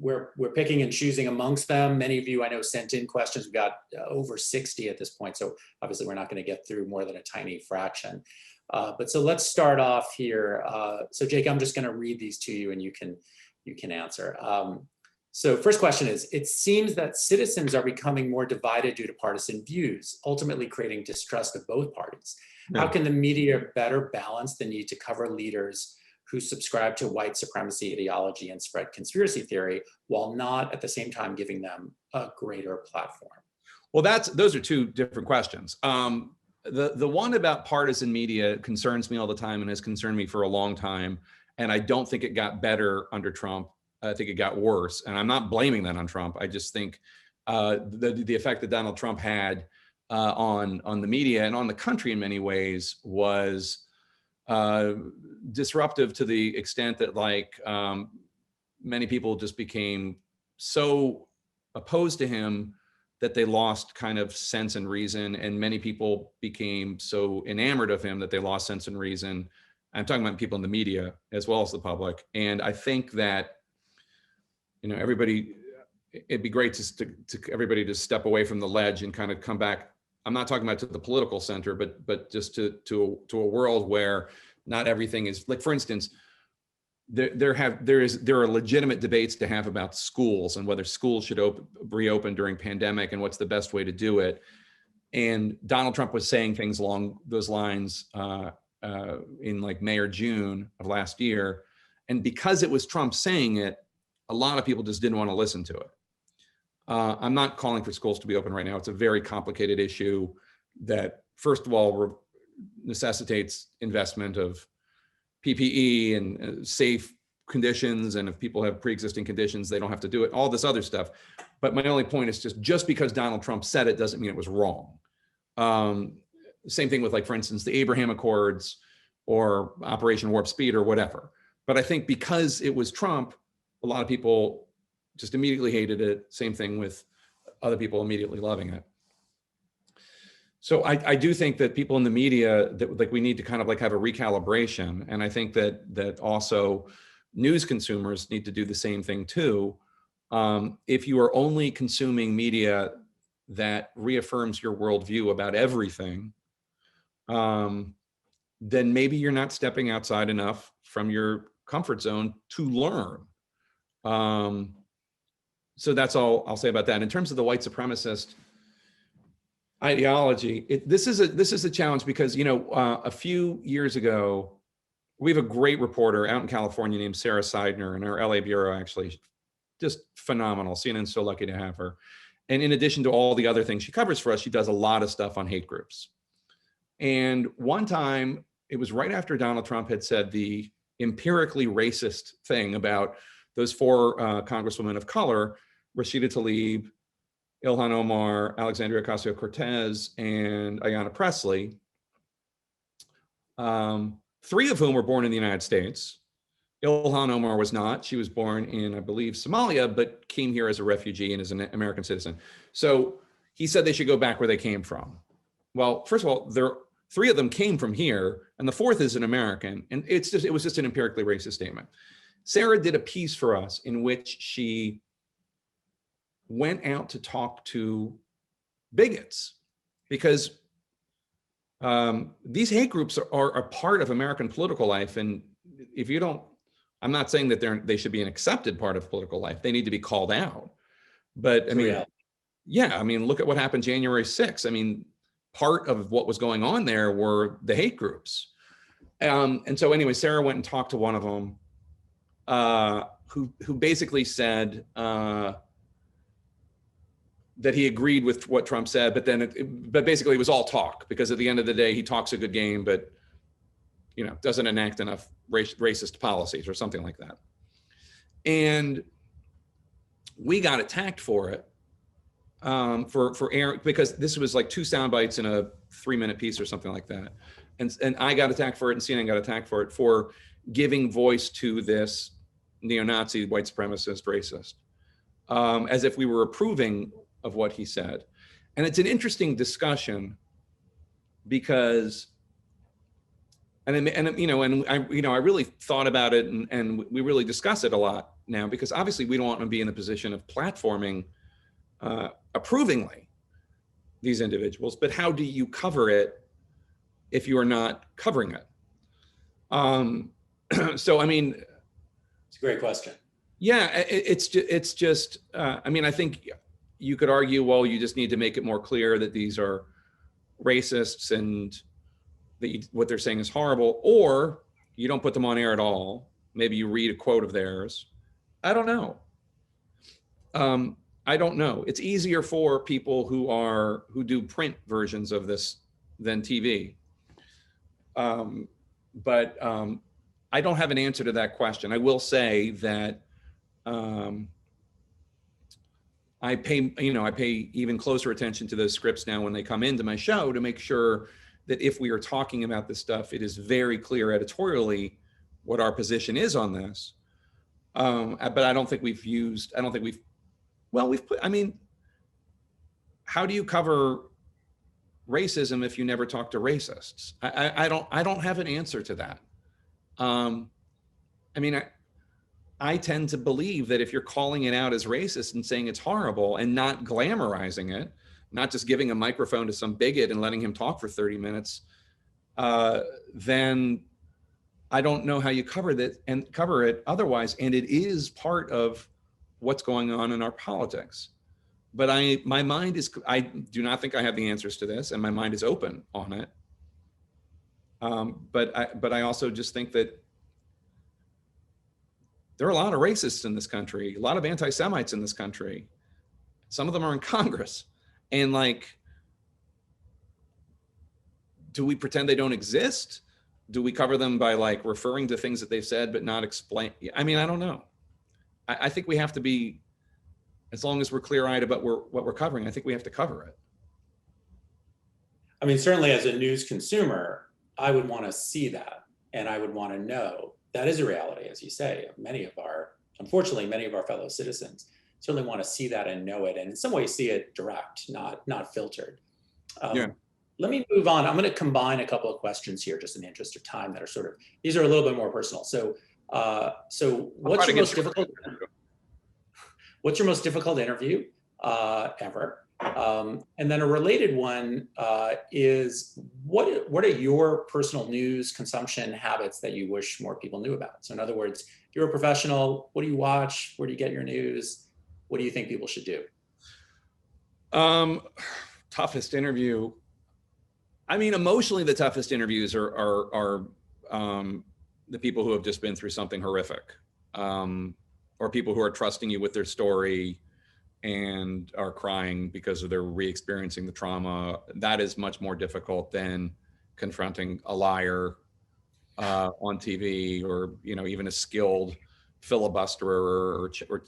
we're picking and choosing amongst them. Many of you I know sent in questions. We've got over 60 at this point, so obviously we're not going to get through more than a tiny fraction. But so let's start off here. So Jake, I'm just going to read these to you, and you can answer. So first question is, it seems that citizens are becoming more divided due to partisan views, ultimately creating distrust of both parties. How can the media better balance the need to cover leaders who subscribe to white supremacy ideology and spread conspiracy theory while not at the same time giving them a greater platform? Well, those are two different questions. The one about partisan media concerns me all the time and has concerned me for a long time. And I don't think it got better under Trump. I think it got worse. And I'm not blaming that on Trump. I just think the effect that Donald Trump had on the media and on the country in many ways was disruptive to the extent that many people just became so opposed to him that they lost kind of sense and reason. And many people became so enamored of him that they lost sense and reason. I'm talking about people in the media as well as the public. And I think that, it'd be great to everybody to step away from the ledge and kind of come back. I'm not talking about to the political center, but just to a world where not everything is like, for instance, there are legitimate debates to have about schools and whether schools should reopen during pandemic and what's the best way to do it. And Donald Trump was saying things along those lines in May or June of last year. And because it was Trump saying it, a lot of people just didn't want to listen to it. I'm not calling for schools to be open right now. It's a very complicated issue that, first of all, necessitates investment of PPE and safe conditions. And if people have pre-existing conditions, they don't have to do it, all this other stuff. But my only point is just because Donald Trump said it doesn't mean it was wrong. Same thing with, for instance, the Abraham Accords or Operation Warp Speed or whatever. But I think because it was Trump, a lot of people just immediately hated it. Same thing with other people immediately loving it. So I do think that people in the media, that we need to kind of have a recalibration. And I think that also news consumers need to do the same thing too. If you are only consuming media that reaffirms your worldview about everything, then maybe you're not stepping outside enough from your comfort zone to learn. So that's all I'll say about that. In terms of the white supremacist ideology, this is a challenge because, a few years ago, we have a great reporter out in California named Sarah Seidner in our LA bureau, actually, just phenomenal. CNN's so lucky to have her. And in addition to all the other things she covers for us, she does a lot of stuff on hate groups. And one time, it was right after Donald Trump had said the empirically racist thing about those four congresswomen of color, Rashida Tlaib, Ilhan Omar, Alexandria Ocasio-Cortez, and Ayanna Pressley, three of whom were born in the United States. Ilhan Omar was not. She was born in, I believe, Somalia, but came here as a refugee and is an American citizen. So he said they should go back where they came from. Well, first of all, three of them came from here, and the fourth is an American, and it was just an empirically racist statement. Sarah did a piece for us in which she went out to talk to bigots because these hate groups are a part of American political life. And if you don't, I'm not saying that they should be an accepted part of political life. They need to be called out. But I mean, look at what happened January 6th. I mean, part of what was going on there were the hate groups. And so anyway, Sarah went and talked to one of them, who basically said that he agreed with what Trump said, but basically it was all talk, because at the end of the day, he talks a good game, but doesn't enact enough racist policies or something like that. And we got attacked for it, for airing, because this was like 2 sound bites in a 3-minute piece or something like that. And I got attacked for it, and CNN got attacked for it, for giving voice to this neo-Nazi, white supremacist, racist, as if we were approving of what he said. And it's an interesting discussion because, and I really thought about it, and we really discuss it a lot now, because obviously we don't want to be in the position of platforming approvingly these individuals, but how do you cover it if you are not covering it? So, I mean, it's a great question. Yeah, it's just, I mean, I think you could argue, well, you just need to make it more clear that these are racists and that what they're saying is horrible, or you don't put them on air at all. Maybe you read a quote of theirs. I don't know. I don't know. It's easier for people who do print versions of this than TV. But I don't have an answer to that question. I will say that I pay even closer attention to those scripts now when they come into my show to make sure that if we are talking about this stuff, it is very clear editorially what our position is on this. But I don't think we've put, I mean, how do you cover racism if you never talk to racists? I don't have an answer to that. I mean, I tend to believe that if you're calling it out as racist and saying it's horrible and not glamorizing it, not just giving a microphone to some bigot and letting him talk for 30 minutes, then I don't know how you cover it otherwise. And it is part of what's going on in our politics. But I do not think I have the answers to this, and my mind is open on it. But I also just think that there are a lot of racists in this country, a lot of anti-Semites in this country. Some of them are in Congress. And like, do we pretend they don't exist? Do we cover them by like referring to things that they've said but not explain? I mean, I don't know. I think we have to be, as long as we're clear-eyed about what we're covering, I think we have to cover it. I mean, certainly as a news consumer, I would want to see that, and I would want to know that is a reality, as you say. Unfortunately, many of our fellow citizens certainly want to see that and know it, and in some ways see it direct, not filtered. Yeah. Let me move on. I'm going to combine a couple of questions here, just in the interest of time, that are these are a little bit more personal. So what's your most difficult? What's your most difficult interview ever? And then a related one is what are your personal news consumption habits that you wish more people knew about? So in other words, you're a professional. What do you watch? Where do you get your news? What do you think people should do? Toughest interview. I mean, emotionally, the toughest interviews are the people who have just been through something horrific, or people who are trusting you with their story and are crying because of their re-experiencing the trauma. That is much more difficult than confronting a liar on TV, or even a skilled filibusterer or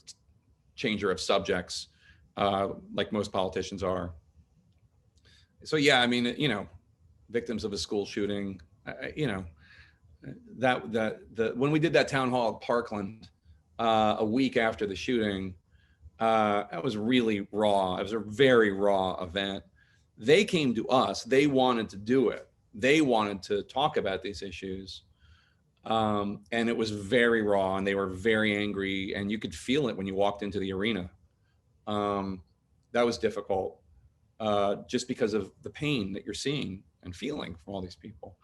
changer of subjects, like most politicians are. So yeah, I mean, victims of a school shooting, when we did that town hall at Parkland a week after the shooting, that was really raw. It was a very raw event. They came to us. They wanted to do it. They wanted to talk about these issues. And it was very raw, and they were very angry, and you could feel it when you walked into the arena. That was difficult, just because of the pain that you're seeing and feeling from all these people.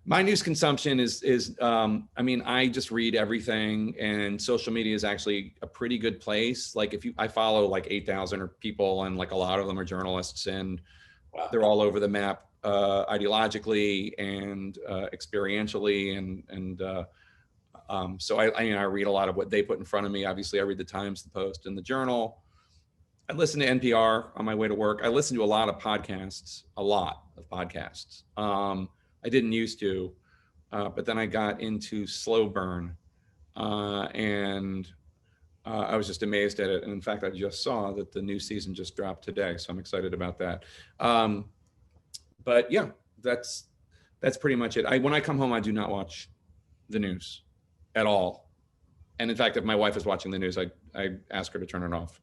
My news consumption is I mean, I just read everything, and social media is actually a pretty good place. Like I follow like 8,000 people, and like a lot of them are journalists, and wow, they're all over the map, ideologically and experientially. So I read a lot of what they put in front of me. Obviously I read the Times, the Post, and the Journal. I listen to NPR on my way to work. I listen to a lot of podcasts. I didn't used to, but then I got into slow burn, and I was just amazed at it. And in fact, I just saw that the new season just dropped today, so I'm excited about that. But yeah, that's pretty much it. When I come home, I do not watch the news at all. And in fact, if my wife is watching the news, I ask her to turn it off.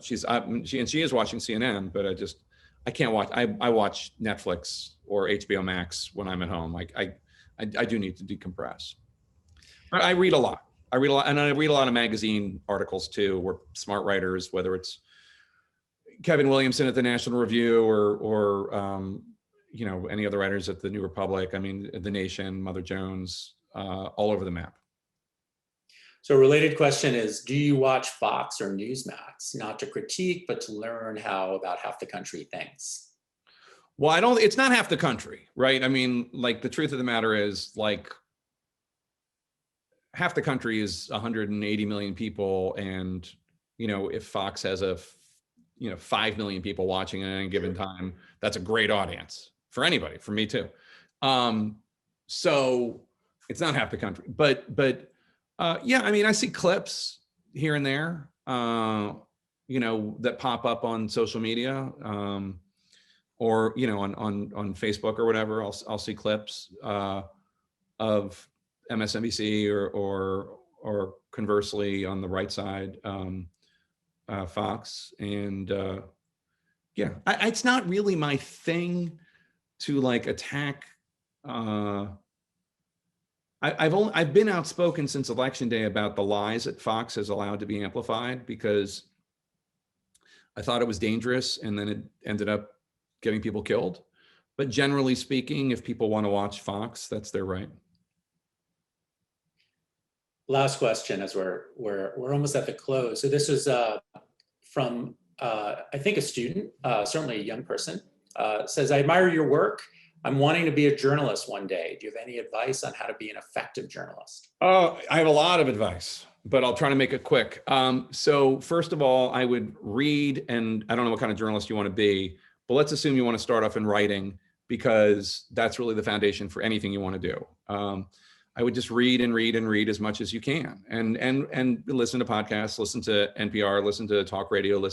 She is watching CNN, but I can't watch. I watch Netflix or HBO Max when I'm at home. I do need to decompress. But I read a lot. And I read a lot of magazine articles too, where smart writers, whether it's Kevin Williamson at the National Review or any other writers at the New Republic. I mean, The Nation, Mother Jones, all over the map. So a related question is, do you watch Fox or Newsmax? Not to critique, but to learn how about half the country thinks. Well, it's not half the country, right? I mean, like, the truth of the matter is, like, half the country is 180 million people. And, if Fox has 5 million people watching at any given time, that's a great audience for anybody, for me too. So it's not half the country, but yeah, I mean, I see clips here and there, that pop up on social media, or on Facebook or whatever. I'll see clips of MSNBC or conversely on the right side, Fox, and yeah, it's not really my thing to like attack. I've been outspoken since Election Day about the lies that Fox has allowed to be amplified, because I thought it was dangerous, and then it ended up getting people killed. But generally speaking, if people want to watch Fox, that's their right. Last question, as we're almost at the close. So this is from I think a student, certainly a young person, says, "I admire your work. I'm wanting to be a journalist one day. Do you have any advice on how to be an effective journalist?" Oh, I have a lot of advice, but I'll try to make it quick. So first of all, I would read, and I don't know what kind of journalist you want to be, but let's assume you want to start off in writing, because that's really the foundation for anything you want to do. I would just read and read and read as much as you can, and listen to podcasts, listen to NPR, listen to talk radio,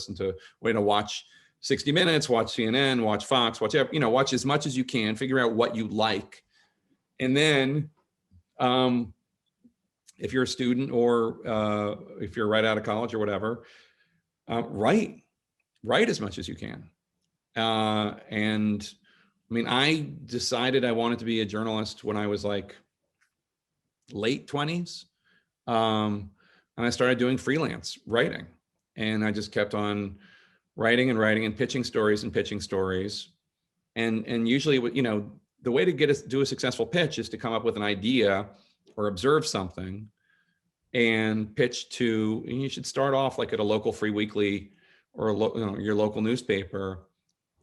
watch 60 Minutes, watch CNN, watch Fox, watch as much as you can, figure out what you like. And then if you're a student, or if you're right out of college or whatever, write as much as you can. And I mean, I decided I wanted to be a journalist when I was like late 20s. And I started doing freelance writing, and I just kept on writing and pitching stories. And usually, the way to do a successful pitch is to come up with an idea or observe something and pitch to, and you should start off like at a local free weekly or your local newspaper.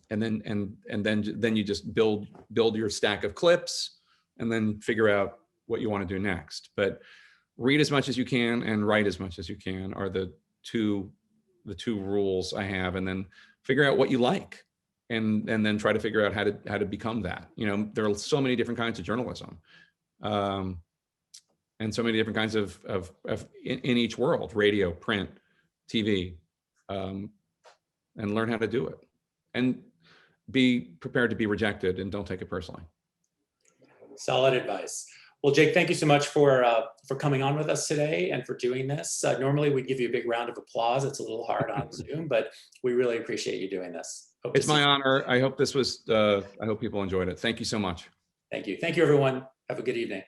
And then you just build your stack of clips, and then figure out what you want to do next. But read as much as you can and write as much as you can are the two rules I have. And then figure out what you like, and then try to figure out how to become that. There are so many different kinds of journalism, and so many different kinds of in each world: radio, print, TV, and learn how to do it, and be prepared to be rejected, and don't take it personally. Solid advice. Well, Jake, thank you so much for coming on with us today and for doing this. Normally we'd give you a big round of applause. It's a little hard on Zoom, but we really appreciate you doing this. It's my honor. I hope this was, I hope people enjoyed it. Thank you so much. Thank you. Thank you, everyone. Have a good evening.